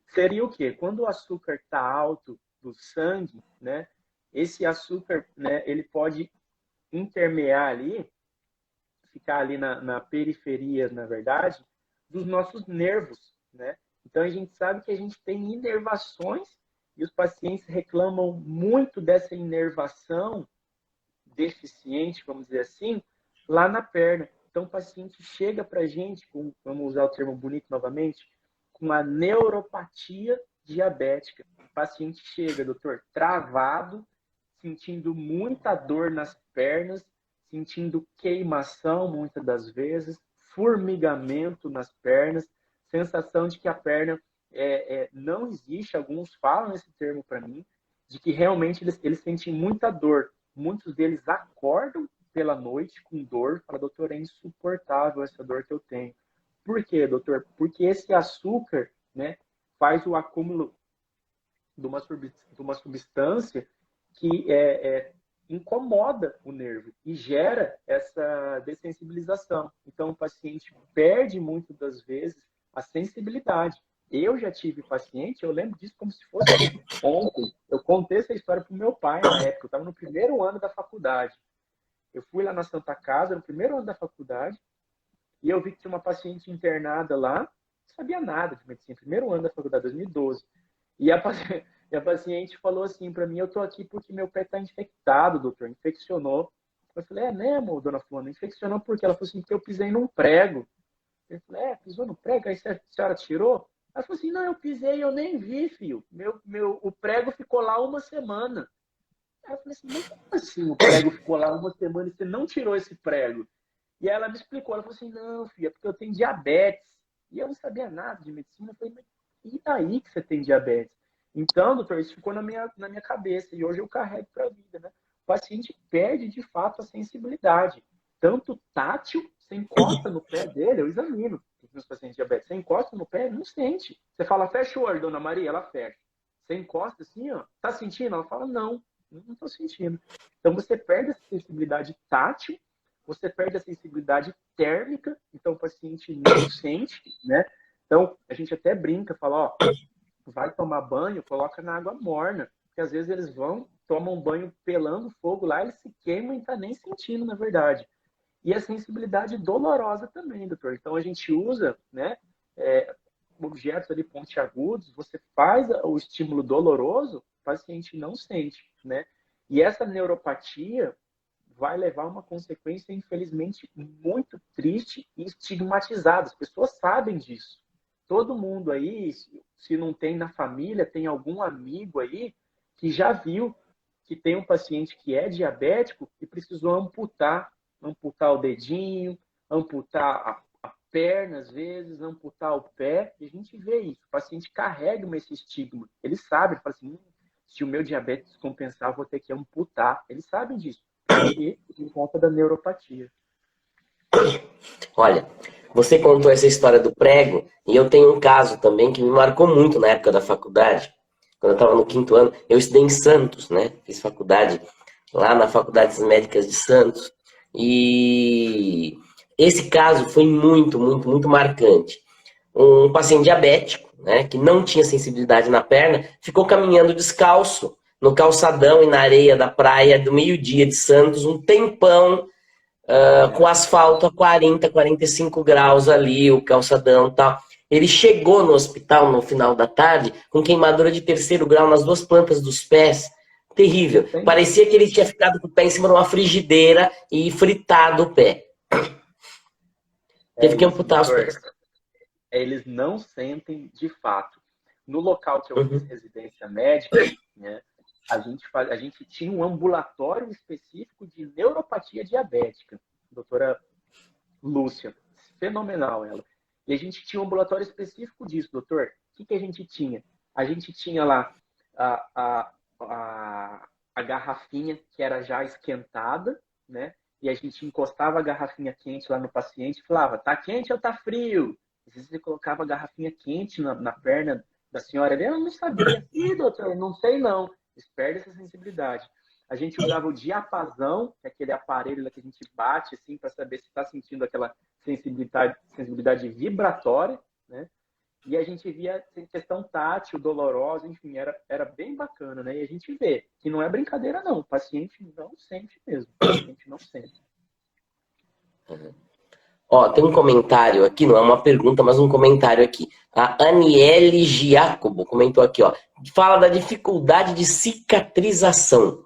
seria o quê? Quando o açúcar está alto do sangue, né, esse açúcar, né, ele pode intermear ali, ficar ali na periferia, na verdade, dos nossos nervos, né? Então a gente sabe que a gente tem inervações e os pacientes reclamam muito dessa inervação deficiente, vamos dizer assim, lá na perna. Então o paciente chega para a gente, vamos usar o termo bonito novamente, com a neuropatia diabética. O paciente chega, doutor, travado, sentindo muita dor nas pernas, sentindo queimação muitas das vezes, formigamento nas pernas, sensação de que a perna não existe. Alguns falam esse termo para mim, de que realmente eles sentem muita dor. Muitos deles acordam pela noite com dor, fala, doutor, é insuportável essa dor que eu tenho. Por quê, doutor? Porque esse açúcar, né, faz o acúmulo de uma substância que incomoda o nervo e gera essa dessensibilização. Então, o paciente perde muitas das vezes a sensibilidade. Eu já tive paciente, eu lembro disso como se fosse ontem. Eu contei essa história para o meu pai na época. Eu estava no primeiro ano da faculdade. Eu fui lá na Santa Casa, no primeiro ano da faculdade, e eu vi que tinha uma paciente internada lá, não sabia nada de medicina, primeiro ano da faculdade, 2012. E a paciente falou assim para mim, eu tô aqui porque meu pé está infectado, doutor, infeccionou. Eu falei, é mesmo, dona Fulana, infeccionou porque ela falou assim, que eu pisei num prego. Eu falei, pisou no prego? Aí a senhora tirou? Ela falou assim, não, eu pisei e eu nem vi, filho. O prego ficou lá uma semana. Aí eu falei assim, mas como assim o prego ficou lá uma semana e você não tirou esse prego? E aí ela me explicou, ela falou assim, não, filha, é porque eu tenho diabetes. E eu não sabia nada de medicina. Eu falei, mas e daí que você tem diabetes? Então, doutor, isso ficou na minha cabeça e hoje eu carrego para a vida, né? O paciente perde, de fato, a sensibilidade. Tanto tátil, você encosta no pé dele, eu examino os meus pacientes diabéticos. Você encosta no pé, não sente. Você fala, fecha o olho, dona Maria, ela fecha. Você encosta assim, ó, tá sentindo? Ela fala, não estou sentindo. Então, você perde a sensibilidade tátil, você perde a sensibilidade térmica, então o paciente não sente, né? Então, a gente até brinca, fala, ó, vai tomar banho, coloca na água morna, porque às vezes eles vão, tomam um banho pelando fogo lá, eles se queimam e não tá nem sentindo, na verdade. E a sensibilidade dolorosa também, doutor. Então, a gente usa, né, objetos ali pontiagudos, você faz o estímulo doloroso, o paciente não sente, né? E essa neuropatia vai levar a uma consequência, infelizmente, muito triste e estigmatizada. As pessoas sabem disso. Todo mundo aí, se não tem na família, tem algum amigo aí que já viu que tem um paciente que é diabético e precisou amputar o dedinho, amputar a perna, às vezes, amputar o pé. E a gente vê isso. O paciente carrega esse estigma. Ele sabe, ele fala assim, se o meu diabetes compensar, eu vou ter que amputar. Eles sabem disso. Por quê? Por conta da neuropatia. Olha, você contou essa história do prego, e eu tenho um caso também que me marcou muito na época da faculdade. Quando eu estava no quinto ano, eu estudei em Santos, né? Fiz faculdade lá na Faculdade Médicas de Santos. E esse caso foi muito, muito, muito marcante. Um paciente diabético, né, que não tinha sensibilidade na perna, ficou caminhando descalço no calçadão e na areia da praia do meio-dia de Santos, um tempão, com asfalto a 40, 45 graus ali, o calçadão e tal. Ele chegou no hospital no final da tarde com queimadura de terceiro grau nas duas plantas dos pés. Terrível. Entende? Parecia que ele tinha ficado com o pé em cima de uma frigideira e fritado o pé. É Teve que isso, amputar os doutor. pés. Eles não sentem de fato. No local que eu fiz Uhum. residência médica, né, a gente tinha um ambulatório específico de neuropatia diabética. Doutora Lúcia, fenomenal ela. E a gente tinha um ambulatório específico disso, doutor. O que a gente tinha? A gente tinha lá a, a, a garrafinha que era já esquentada, né? e a gente encostava a garrafinha quente lá no paciente e falava, tá quente ou tá frio? Às vezes você colocava a garrafinha quente na perna da senhora, ela não sabia. Ih, doutor, não sei não. Eles perdem essa sensibilidade. A gente usava o diapasão, que é aquele aparelho que a gente bate assim para saber se está sentindo aquela sensibilidade vibratória, né? E a gente via questão tátil, dolorosa, enfim, era bem bacana, né? E a gente vê que não é brincadeira, não. O paciente não sente mesmo. O paciente não sente. Ó, tem um comentário aqui, não é uma pergunta, mas um comentário aqui. A Aniele Giacobo comentou aqui, ó. Fala da dificuldade de cicatrização.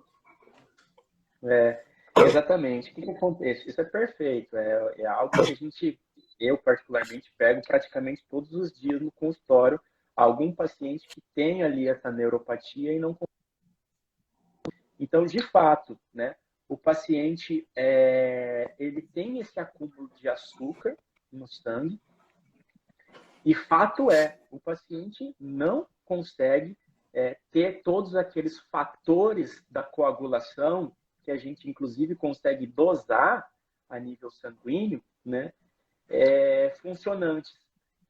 Exatamente. O que acontece? Isso é perfeito. É algo que eu particularmente, pego praticamente todos os dias no consultório. Algum paciente que tem ali essa neuropatia e não. Então, de fato, né, o paciente ele tem esse acúmulo de açúcar no sangue e fato o paciente não consegue ter todos aqueles fatores da coagulação que a gente, inclusive, consegue dosar a nível sanguíneo, né, funcionantes.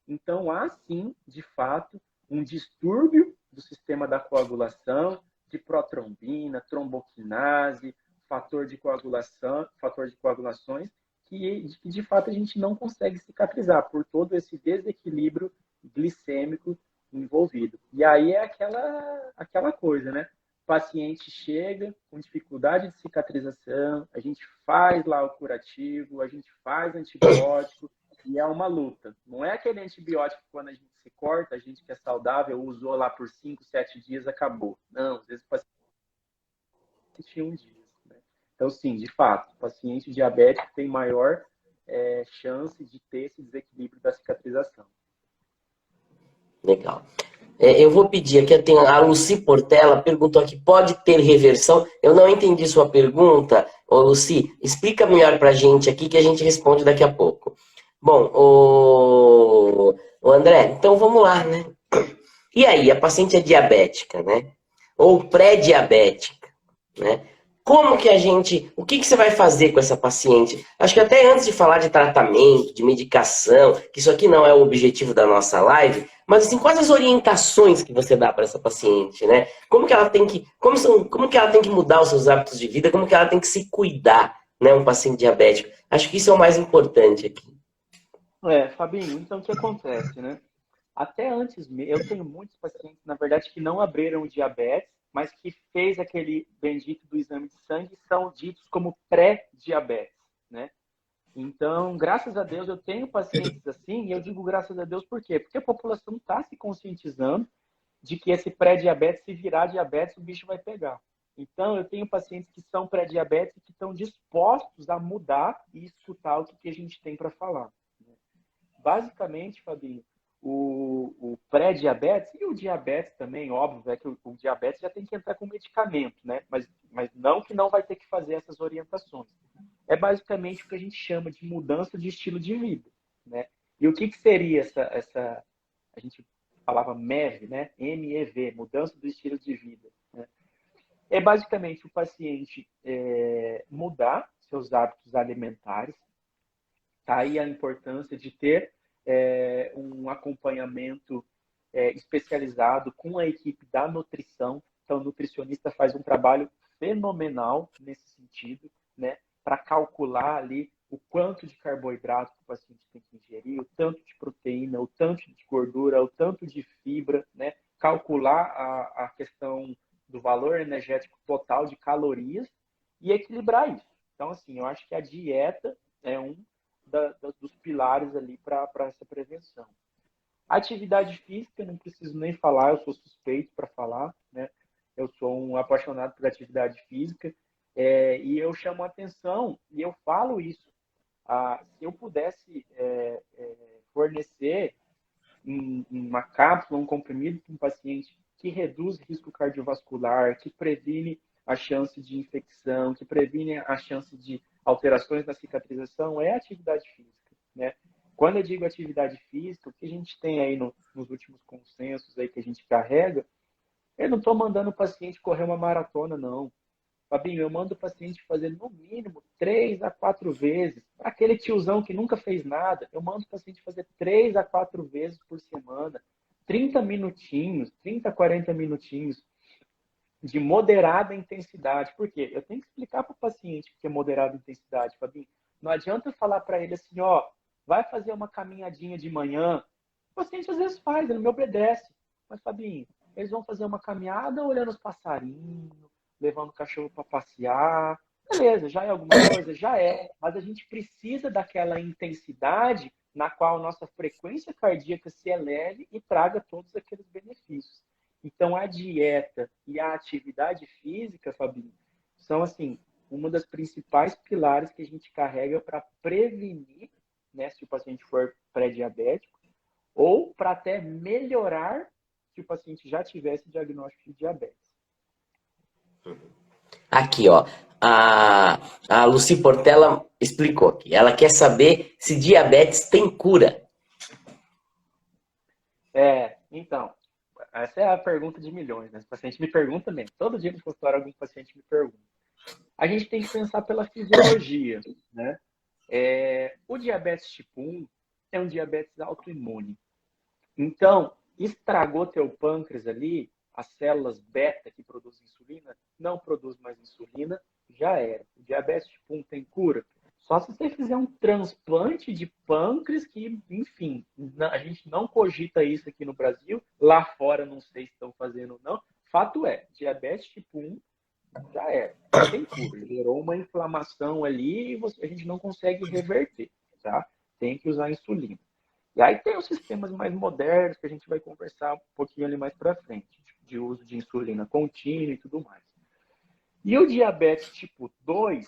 Então, há sim, de fato, um distúrbio do sistema da coagulação, de protrombina, tromboquinase, fator de coagulações, que de fato a gente não consegue cicatrizar por todo esse desequilíbrio glicêmico envolvido. E aí é aquela coisa, né? O paciente chega com dificuldade de cicatrização, a gente faz lá o curativo, a gente faz antibiótico, e é uma luta. Não é aquele antibiótico que quando a gente se corta, a gente que é saudável, usou lá por 5, 7 dias, acabou. Não, às vezes o paciente tinha um dia. Né? Então, sim, de fato, o paciente diabético tem maior chance de ter esse desequilíbrio da cicatrização. Legal. Eu vou pedir aqui, tem a Lucy Portela perguntou aqui, pode ter reversão? Eu não entendi sua pergunta. Ô, Lucy, explica melhor pra gente aqui que a gente responde daqui a pouco. Bom, o André, então vamos lá, né? E aí, a paciente é diabética, né? Ou pré-diabética, né? Como que a gente... O que você vai fazer com essa paciente? Acho que até antes de falar de tratamento, de medicação, que isso aqui não é o objetivo da nossa live, mas assim, quais as orientações que você dá para essa paciente, né? Como que ela tem que... Como que ela tem que mudar os seus hábitos de vida? Como que ela tem que se cuidar, né? Um paciente diabético. Acho que isso é o mais importante aqui. Fabinho, então o que acontece, né? Até antes, eu tenho muitos pacientes, na verdade, que não abriram o diabetes, mas que fez aquele bendito do exame de sangue e são ditos como pré-diabetes, né? Então, graças a Deus, eu tenho pacientes assim, e eu digo graças a Deus por quê? Porque a população está se conscientizando de que esse pré-diabetes, se virar diabetes, o bicho vai pegar. Então, eu tenho pacientes que são pré-diabetes e que estão dispostos a mudar e escutar o que a gente tem para falar. Basicamente, Fabinho, o pré-diabetes e o diabetes também, óbvio, é que o diabetes já tem que entrar com medicamento, né? Mas não que não vai ter que fazer essas orientações. É basicamente o que a gente chama de mudança de estilo de vida, né? E o que seria essa a gente falava MEV, né? MEV, mudança do estilo de vida, né? É basicamente o paciente mudar seus hábitos alimentares. Tá aí a importância de ter um acompanhamento especializado com a equipe da nutrição. Então, o nutricionista faz um trabalho fenomenal nesse sentido, né? Para calcular ali o quanto de carboidrato que o paciente tem que ingerir, o tanto de proteína, o tanto de gordura, o tanto de fibra, né? Calcular a questão do valor energético total de calorias e equilibrar isso. Então, assim, eu acho que a dieta é dos pilares ali para essa prevenção. Atividade física, não preciso nem falar, eu sou suspeito para falar, né? Eu sou um apaixonado por atividade física e eu chamo a atenção e eu falo isso. Se eu pudesse fornecer uma cápsula, um comprimido para um paciente que reduz risco cardiovascular, que previne a chance de infecção, que previne a chance de alterações na cicatrização, é a atividade física, né? Quando eu digo atividade física, o que a gente tem aí nos últimos consensos aí que a gente carrega, eu não estou mandando o paciente correr uma maratona, não. Fabinho, eu mando o paciente fazer no mínimo 3 a 4 vezes. Aquele tiozão que nunca fez nada, eu mando o paciente fazer 3 a 4 vezes por semana. 30 minutinhos, 30 a 40 minutinhos de moderada intensidade. Por quê? Eu tenho que explicar para o paciente o que é moderada intensidade, Fabinho. Não adianta eu falar para ele assim, ó, vai fazer uma caminhadinha de manhã. O paciente às vezes faz, ele me obedece. Mas, Fabinho, eles vão fazer uma caminhada olhando os passarinhos, levando o cachorro para passear. Beleza, já é alguma coisa? Já é. Mas a gente precisa daquela intensidade na qual nossa frequência cardíaca se eleve e traga todos aqueles benefícios. Então, a dieta e a atividade física, Fabinho, são, assim, uma das principais pilares que a gente carrega para prevenir, né, se o paciente for pré-diabético, ou para até melhorar se o paciente já tivesse diagnóstico de diabetes. Aqui, ó. A Lucy Portela explicou aqui. Ela quer saber se diabetes tem cura. Então, essa é a pergunta de milhões, né? O paciente me pergunta mesmo. Todo dia no consultório algum paciente me pergunta. A gente tem que pensar pela fisiologia, né? O diabetes tipo 1 é um diabetes autoimune. Então, estragou teu pâncreas ali, as células beta que produzem insulina, não produz mais insulina, já era. O diabetes tipo 1 tem cura? Só se você fizer um transplante de pâncreas que, enfim, a gente não cogita isso aqui no Brasil. Lá fora, não sei se estão fazendo ou não. Fato é, diabetes tipo 1 já era. Não tem cura. Gerou uma inflamação ali e a gente não consegue reverter, tá? Tem que usar insulina. E aí tem os sistemas mais modernos que a gente vai conversar um pouquinho ali mais para frente, de uso de insulina contínua e tudo mais. E o diabetes tipo 2,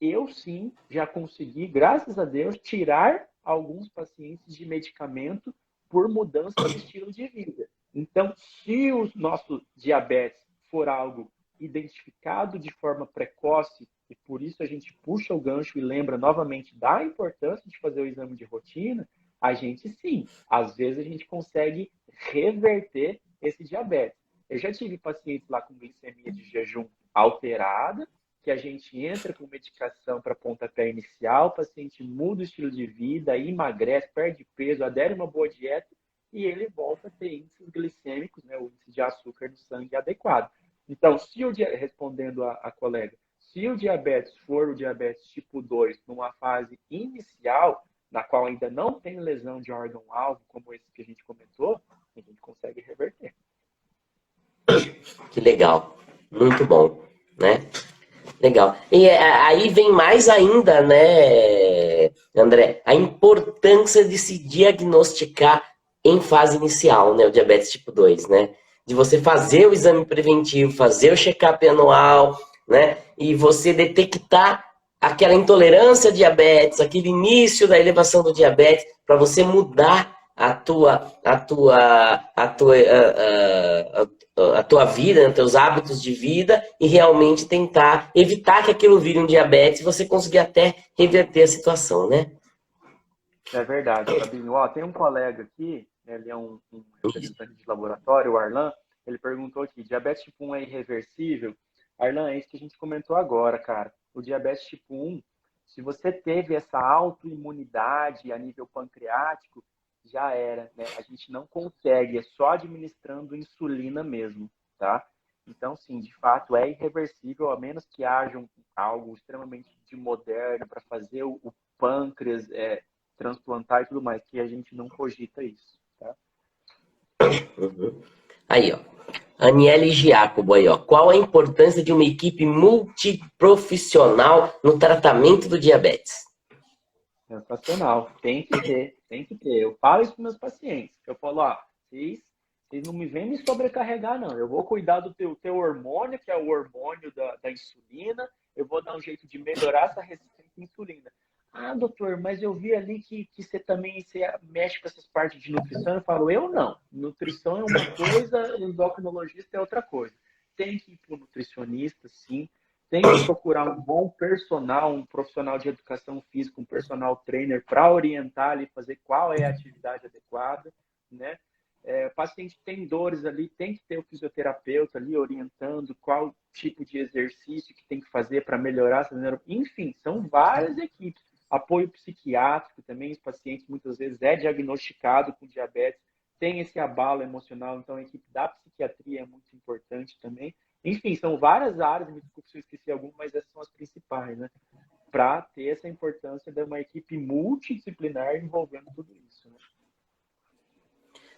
eu sim já consegui, graças a Deus, tirar alguns pacientes de medicamento por mudança de estilo de vida. Então, se o nosso diabetes for algo identificado de forma precoce, e por isso a gente puxa o gancho e lembra novamente da importância de fazer o exame de rotina, a gente sim, às vezes a gente consegue reverter esse diabetes. Eu já tive pacientes lá com glicemia de jejum alterada, que a gente entra com medicação para pontapé inicial, o paciente muda o estilo de vida, emagrece, perde peso, adere uma boa dieta e ele volta a ter índices glicêmicos, né, o índice de açúcar no sangue adequado. Então, respondendo a colega, se o diabetes for o diabetes tipo 2 numa fase inicial, na qual ainda não tem lesão de órgão-alvo, como esse que a gente comentou, a gente consegue reverter. Que legal. Muito bom, né? Legal. E aí vem mais ainda, né, André, a importância de se diagnosticar em fase inicial, né, o diabetes tipo 2, né? De você fazer o exame preventivo, fazer o check-up anual, né? E você detectar aquela intolerância a diabetes, aquele início da elevação do diabetes, para você mudar a tua vida, né, teus hábitos de vida e realmente tentar evitar que aquilo vire um diabetes e você conseguir até reverter a situação, né? É verdade, Fabinho. Ó, tem um colega aqui, ele é um representante de laboratório, o Arlan, ele perguntou aqui, diabetes tipo 1 é irreversível? Arlan, é isso que a gente comentou agora, cara. O diabetes tipo 1, se você teve essa autoimunidade a nível pancreático, já era, né? A gente não consegue, é só administrando insulina mesmo, tá? Então, sim, de fato é irreversível, a menos que haja algo extremamente de moderno para fazer o pâncreas transplantar e tudo mais, que a gente não cogita isso, tá? Uhum. Aí, ó. Aniele Giacobo aí, ó. Qual a importância de uma equipe multiprofissional no tratamento do diabetes? Sensacional. Tem que ter, tem que ter. Eu falo isso para meus pacientes. Eu falo, ó, vocês não me vêm me sobrecarregar, não. Eu vou cuidar do teu hormônio, que é o hormônio da insulina. Eu vou dar um jeito de melhorar essa resistência à insulina. Ah, doutor, mas eu vi ali que você também mexe com essas partes de nutrição. Eu falo, eu não. Nutrição é uma coisa, endocrinologista é outra coisa. Tem que ir para o nutricionista, sim. Tem que procurar um bom personal, um profissional de educação física, um personal trainer para orientar ali, fazer qual é a atividade adequada, né? O paciente tem dores ali, tem que ter o fisioterapeuta ali orientando qual tipo de exercício que tem que fazer para melhorar essa neuropatia. Enfim, são várias equipes. Apoio psiquiátrico também, os pacientes muitas vezes é diagnosticado com diabetes, tem esse abalo emocional, então a equipe da psiquiatria é muito importante também. Enfim, são várias áreas, me desculpe se eu esqueci alguma, mas essas são as principais, né? Para ter essa importância de uma equipe multidisciplinar envolvendo tudo isso, né?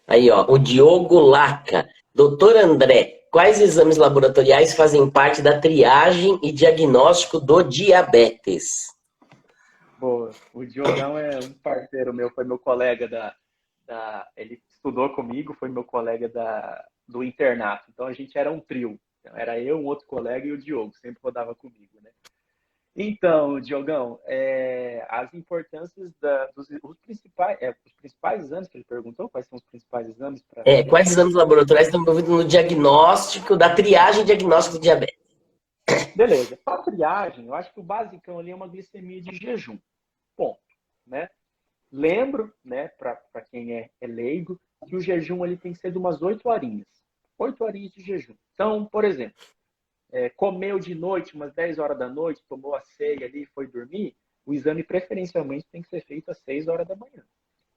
Aí, ó, o Diogo Laca. Doutor André, quais exames laboratoriais fazem parte da triagem e diagnóstico do diabetes? Boa. O Diogão é um parceiro meu, foi meu colega ele estudou comigo, foi meu colega do internato. Então a gente era um trio. Então, era eu, um outro colega e o Diogo, sempre rodava comigo, né? Então, Diogão, as importâncias os principais exames que ele perguntou, quais são os principais exames para Quais exames laboratoriais estão envolvidos no diagnóstico, da triagem e diagnóstico do diabetes? Beleza. Para triagem, eu acho que o basicão ali é uma glicemia de jejum. Ponto, né? Lembro, né, para quem é leigo, que o jejum ele tem que ser de umas 8 horinhas. 8 horinhas de jejum. Então, por exemplo, comeu de noite, umas 10 horas da noite, tomou a ceia ali e foi dormir, o exame preferencialmente tem que ser feito às 6 horas da manhã.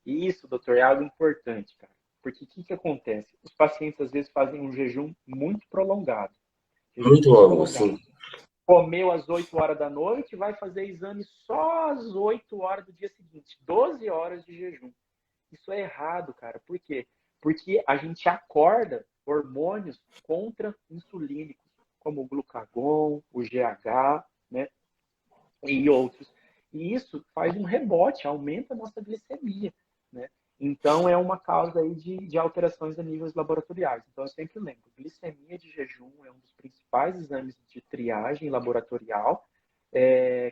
E isso, doutor, é algo importante, cara. Porque o que acontece? Os pacientes às vezes fazem um jejum muito prolongado. Jejum Muito muito longo, prolongado. sim. Comeu às 8 horas da noite, vai fazer exame só às 8 horas do dia seguinte. 12 horas de jejum. Isso é errado, cara. Por quê? Porque a gente acorda hormônios contra-insulínicos, como o glucagon, o GH, né? E outros. E isso faz um rebote, aumenta a nossa glicemia, né? Então, é uma causa aí de alterações a níveis laboratoriais. Então, eu sempre lembro, glicemia de jejum é um dos principais exames de triagem laboratorial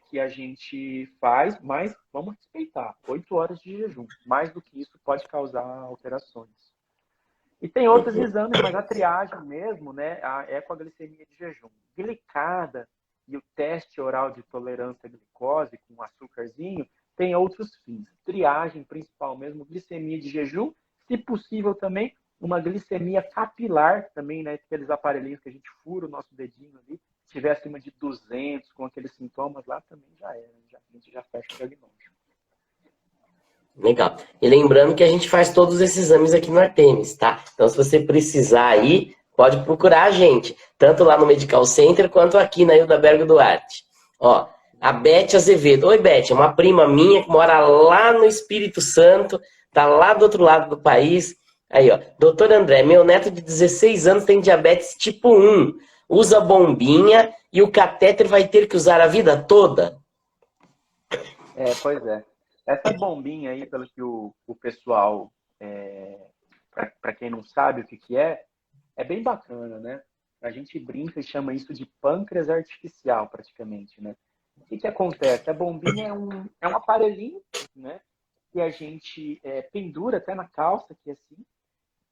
que a gente faz, mas vamos respeitar, 8 horas de jejum. Mais do que isso pode causar alterações. E tem outros exames, mas a triagem mesmo, né, é com a glicemia de jejum. Glicada e o teste oral de tolerância à glicose com açúcarzinho tem outros fins. Triagem principal mesmo, glicemia de jejum, se possível também uma glicemia capilar também, né, aqueles aparelhinhos que a gente fura o nosso dedinho ali, se estiver acima de 200 com aqueles sintomas lá também já era, a gente já fecha o diagnóstico. Legal. E lembrando que a gente faz todos esses exames aqui no Artemis, tá? Então, se você precisar aí, pode procurar a gente, tanto lá no Medical Center quanto aqui na Hilda Bergo Duarte. Ó, a Beth Azevedo. Oi, Beth, é uma prima minha que mora lá no Espírito Santo, tá lá do outro lado do país. Aí, ó, doutor André, meu neto de 16 anos tem diabetes tipo 1, usa bombinha e o catéter vai ter que usar a vida toda? Pois é. Essa bombinha aí, pelo que o pessoal, para quem não sabe o que é bem bacana, né? A gente brinca e chama isso de pâncreas artificial, praticamente, né? O que acontece? A bombinha é um aparelhinho, né? Que a gente pendura até na calça, aqui assim,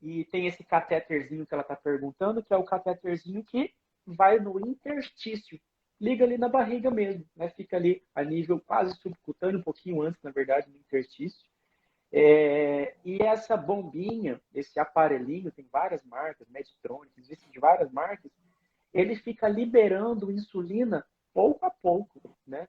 e tem esse catéterzinho que ela está perguntando, que é o catéterzinho que vai no interstício, liga ali na barriga mesmo, né? Fica ali a nível quase subcutâneo, um pouquinho antes, na verdade, no interstício. E essa bombinha, esse aparelhinho, tem várias marcas, Medtronic, existe de várias marcas, ele fica liberando insulina pouco a pouco, né?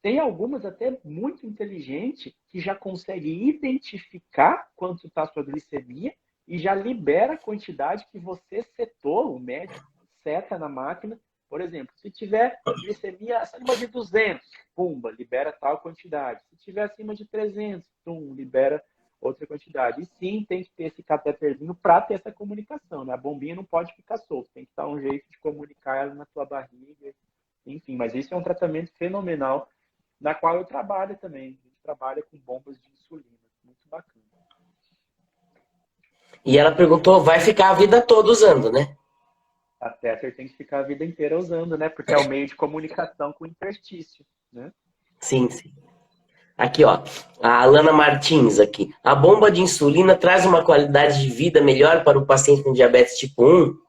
Tem algumas até muito inteligentes que já consegue identificar quanto está a sua glicemia e já libera a quantidade que você setou, o médico seta na máquina. Por exemplo, se tiver glicemia acima de 200, pumba, libera tal quantidade. Se tiver acima de 300, pum, libera outra quantidade. E sim, tem que ter esse cateterzinho para ter essa comunicação, né? A bombinha não pode ficar solta, tem que estar um jeito de comunicar ela na tua barriga. Enfim, mas isso é um tratamento fenomenal, na qual eu trabalho também. A gente trabalha com bombas de insulina. Muito bacana. E ela perguntou, vai ficar a vida toda usando, né? A Tether tem que ficar a vida inteira usando, né? Porque é o meio de comunicação com o interstício, né? Sim, sim. Aqui, ó, a Alana Martins aqui. A bomba de insulina traz uma qualidade de vida melhor para o paciente com diabetes tipo 1?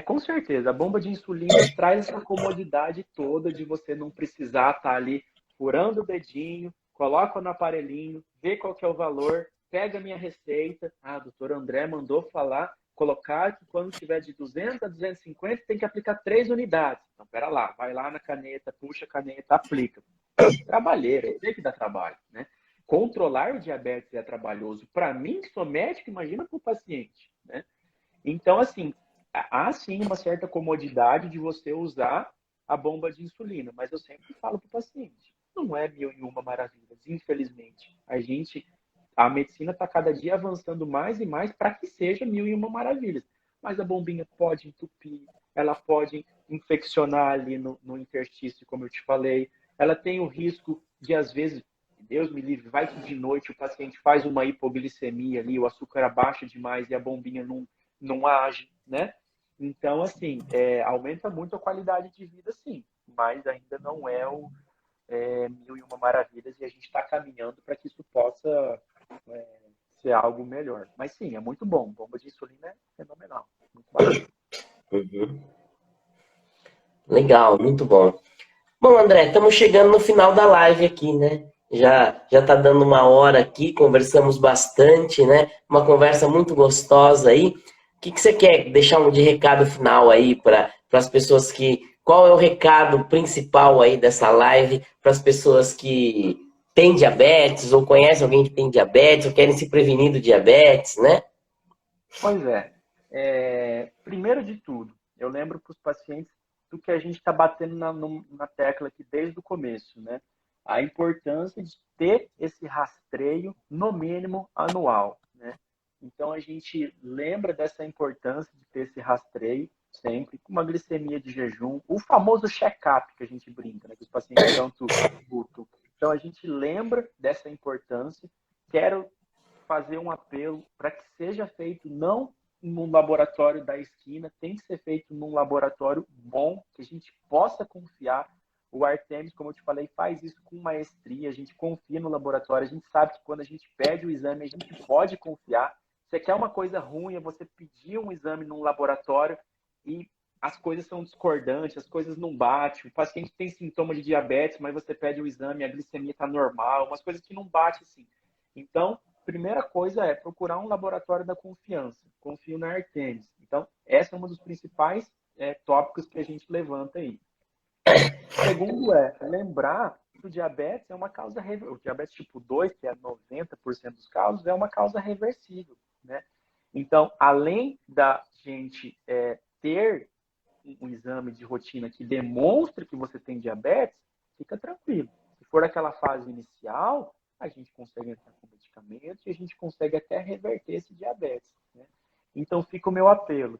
Com certeza. A bomba de insulina traz essa comodidade toda de você não precisar estar ali furando o dedinho, coloca no aparelhinho, vê qual que é o valor, pega a minha receita. Ah, o doutor André mandou falar, colocar que quando tiver de 200 a 250 tem que aplicar 3 unidades. Então, pera lá, vai lá na caneta, puxa a caneta, aplica. Trabalheira, eu sei que dá trabalho, né? Controlar o diabetes é trabalhoso. Para mim, que sou médico, imagina para o paciente, né? Então, assim, há sim uma certa comodidade de você usar a bomba de insulina, mas eu sempre falo para o paciente, não é mil e uma maravilhas, infelizmente. A medicina está cada dia avançando mais e mais para que seja mil e uma maravilhas. Mas a bombinha pode entupir, ela pode infeccionar ali no interstício, como eu te falei. Ela tem o risco de, às vezes, Deus me livre, vai que de noite o paciente faz uma hipoglicemia ali, o açúcar abaixa demais e a bombinha não age, né? Então, assim, aumenta muito a qualidade de vida, sim, mas ainda não é o mil e uma maravilhas e a gente está caminhando para que isso possa ser algo melhor. Mas sim, é muito bom. Bomba de insulina é fenomenal. Muito bacana. Uhum. Legal, muito bom. Bom, André, estamos chegando no final da live aqui, né? Já tá dando uma hora aqui, conversamos bastante, né? Uma conversa muito gostosa aí. O que você quer deixar de recado final aí para as pessoas que... Qual é o recado principal aí dessa live para as pessoas que têm diabetes ou conhecem alguém que tem diabetes ou querem se prevenir do diabetes, né? Pois primeiro de tudo, eu lembro para os pacientes do que a gente está batendo na tecla aqui desde o começo, né? A importância de ter esse rastreio, no mínimo, anual, né? Então, a gente lembra dessa importância de ter esse rastreio sempre, com uma glicemia de jejum, o famoso check-up que a gente brinca, né? Que os pacientes tanto lutam. Então, a gente lembra dessa importância. Quero fazer um apelo para que seja feito não num laboratório da esquina, tem que ser feito num laboratório bom, que a gente possa confiar. O Artemis, como eu te falei, faz isso com maestria, a gente confia no laboratório, a gente sabe que quando a gente pede o exame, a gente pode confiar. Você quer uma coisa ruim, é você pedir um exame num laboratório e as coisas são discordantes, as coisas não batem. O paciente tem sintoma de diabetes, mas você pede o exame, a glicemia está normal, umas coisas que não batem assim. Então, primeira coisa é procurar um laboratório da confiança. Confio na Artemis. Então, essa é uma dos principais tópicos que a gente levanta aí. Segundo lembrar que o diabetes é uma causa o diabetes tipo 2, que é 90% dos casos, é uma causa reversível, né? Então, além da gente ter um exame de rotina que demonstre que você tem diabetes, fica tranquilo. Se for aquela fase inicial, a gente consegue entrar com medicamentos e a gente consegue até reverter esse diabetes, né? Então, fica o meu apelo.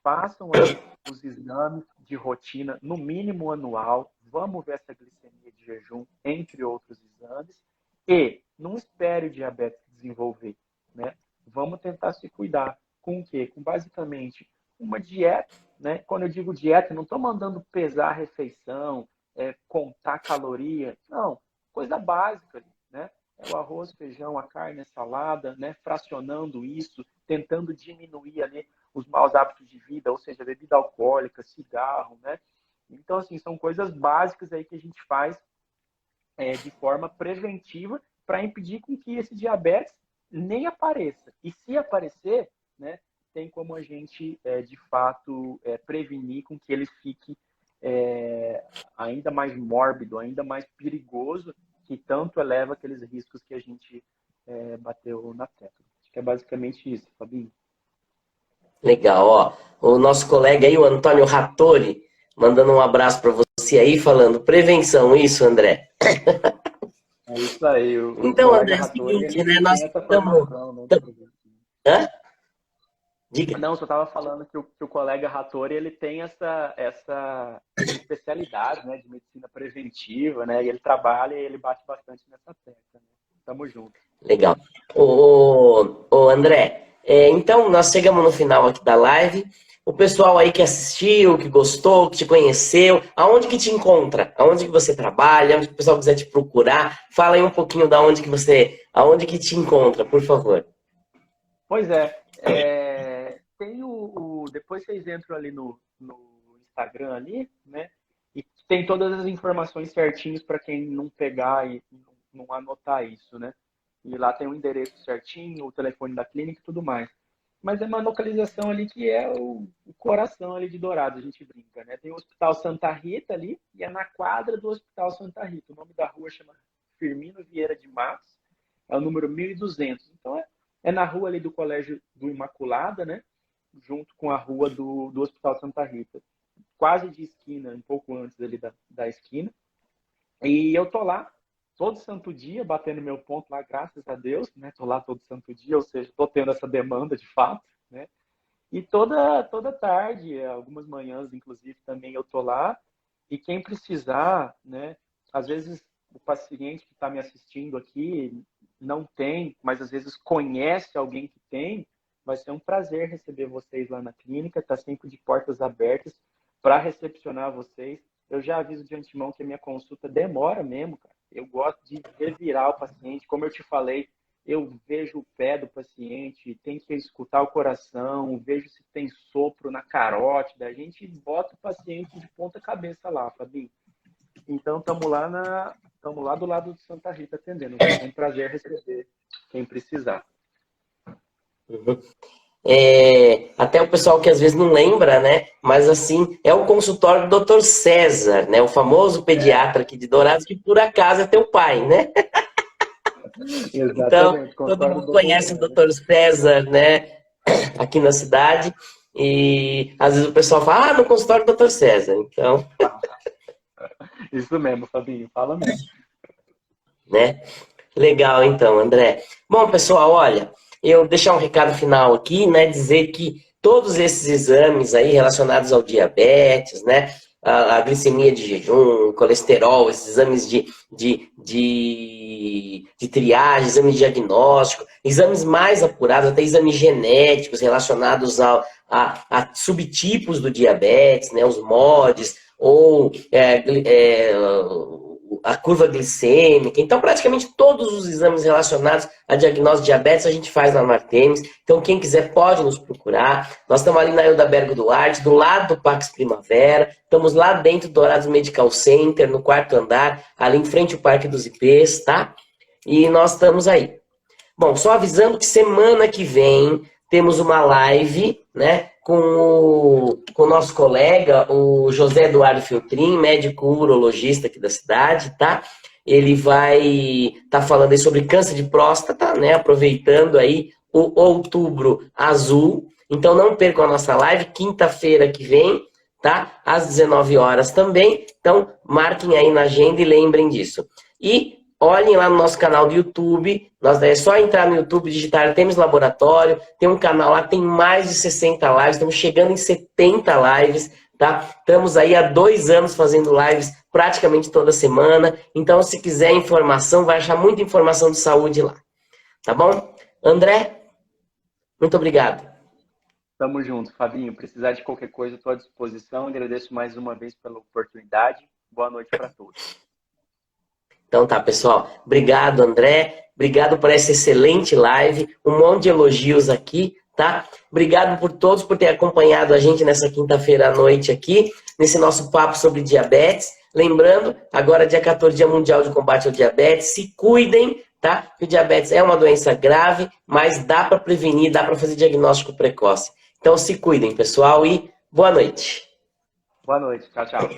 Façam aí os exames de rotina, no mínimo anual. Vamos ver essa glicemia de jejum, entre outros exames. E não espere o diabetes desenvolver, né? Vamos tentar se cuidar. Com o quê? Com basicamente uma dieta, né? Quando eu digo dieta, não estou mandando pesar a refeição, contar caloria. Não, coisa básica, né? É o arroz, feijão, a carne, a salada, né? Fracionando isso, tentando diminuir ali os maus hábitos de vida, ou seja, bebida alcoólica, cigarro, né? Então, assim, são coisas básicas aí que a gente faz de forma preventiva para impedir com que esse diabetes nem apareça. E se aparecer, né, tem como a gente, de fato, prevenir com que ele fique ainda mais mórbido, ainda mais perigoso, que tanto eleva aqueles riscos que a gente bateu na tecla. Acho que é basicamente isso, Fabinho. Legal, ó. O nosso colega aí, o Antônio Rattori, mandando um abraço para você aí, falando prevenção, isso, André. É isso aí, o Então, colega André, é o Rattori, seguinte, ele né? Nós tem essa estamos. formação, né? Hã? Diga. Não, só estava falando que o colega Rattori, ele tem essa especialidade, né, de medicina preventiva, né, e ele trabalha e ele bate bastante nessa tecla, né? Tamo junto. Legal. André, então nós chegamos no final aqui da live. O pessoal aí que assistiu, que gostou, que te conheceu, aonde que te encontra? Aonde que você trabalha? Onde que o pessoal quiser te procurar? Fala aí um pouquinho da onde que aonde que te encontra, por favor. Pois tem depois vocês entram ali no Instagram ali, né, e tem todas as informações certinhas para quem não pegar e não anotar isso, né? e lá tem o endereço certinho, o telefone da clínica e tudo mais. Mas é uma localização ali que é o coração ali de Dourados, a gente brinca, né? Tem o Hospital Santa Rita ali, e é na quadra do Hospital Santa Rita. O nome da rua chama Firmino Vieira de Matos, é o número 1200. Então é na rua ali do Colégio do Imaculada, né? Junto com a rua do Hospital Santa Rita. Quase de esquina, um pouco antes ali da esquina. E eu tô lá todo santo dia, batendo meu ponto lá, graças a Deus, né? Tô lá todo santo dia, ou seja, tô tendo essa demanda de fato, né? E toda tarde, algumas manhãs, inclusive, também eu tô lá. E quem precisar, né? Às vezes o paciente que está me assistindo aqui não tem, mas às vezes conhece alguém que tem, vai ser um prazer receber vocês lá na clínica, tá sempre de portas abertas para recepcionar vocês. Eu já aviso de antemão que a minha consulta demora mesmo, cara. Eu gosto de revirar o paciente. Como eu te falei, eu vejo o pé do paciente, tem que escutar o coração, vejo se tem sopro na carótida. A gente bota o paciente de ponta cabeça lá, Fabinho. Então, estamos lá do lado de Santa Rita atendendo. É um prazer receber quem precisar. Uhum. Até o pessoal que às vezes não lembra, né? Mas assim, é o consultório do Dr. César, né? O famoso pediatra aqui de Dourados, que por acaso é teu pai, né? Então, todo mundo conhece o Dr. César, né? Aqui na cidade. E às vezes o pessoal fala, no consultório do Dr. César. Então. Isso mesmo, Fabinho, fala mesmo. Né? Legal, então, André. Bom, pessoal, olha, eu deixar um recado final aqui, né? Dizer que todos esses exames aí relacionados ao diabetes, né? A glicemia de jejum, colesterol, esses exames de triagem, exames de diagnóstico, exames mais apurados, até exames genéticos relacionados a subtipos do diabetes, né? Os MODs, ou a curva glicêmica. Então, praticamente todos os exames relacionados a diagnóstico de diabetes a gente faz lá no Artemis. Então, quem quiser pode nos procurar. Nós estamos ali na Hildabergo Duarte, do lado do Pax Primavera. Estamos lá dentro do Dourados Medical Center, no 4º andar, ali em frente ao Parque dos IPs, tá? E nós estamos aí. Bom, só avisando que semana que vem temos uma live, né, com o nosso colega, o José Eduardo Filtrin, médico urologista aqui da cidade, tá? Ele vai estar falando aí sobre câncer de próstata, né, aproveitando aí o Outubro Azul. Então não percam a nossa live, quinta-feira que vem, tá? Às 19 horas também. Então marquem aí na agenda e lembrem disso. E olhem lá no nosso canal do YouTube. É só entrar no YouTube, digitar Artemis Laboratório. Tem um canal lá, tem mais de 60 lives. Estamos chegando em 70 lives, tá? Estamos aí há 2 anos fazendo lives praticamente toda semana. Então, se quiser informação, vai achar muita informação de saúde lá. Tá bom? André, muito obrigado. Tamo junto, Fabinho. Precisar de qualquer coisa, estou à disposição. Agradeço mais uma vez pela oportunidade. Boa noite para todos. Então tá, pessoal. Obrigado, André. Obrigado por essa excelente live. Um monte de elogios aqui, tá? Obrigado por todos por ter acompanhado a gente nessa quinta-feira à noite aqui, nesse nosso papo sobre diabetes. Lembrando, agora dia 14, Dia Mundial de Combate ao Diabetes. Se cuidem, tá? Porque o diabetes é uma doença grave, mas dá para prevenir, dá para fazer diagnóstico precoce. Então se cuidem, pessoal, e boa noite. Boa noite. Tchau, tchau.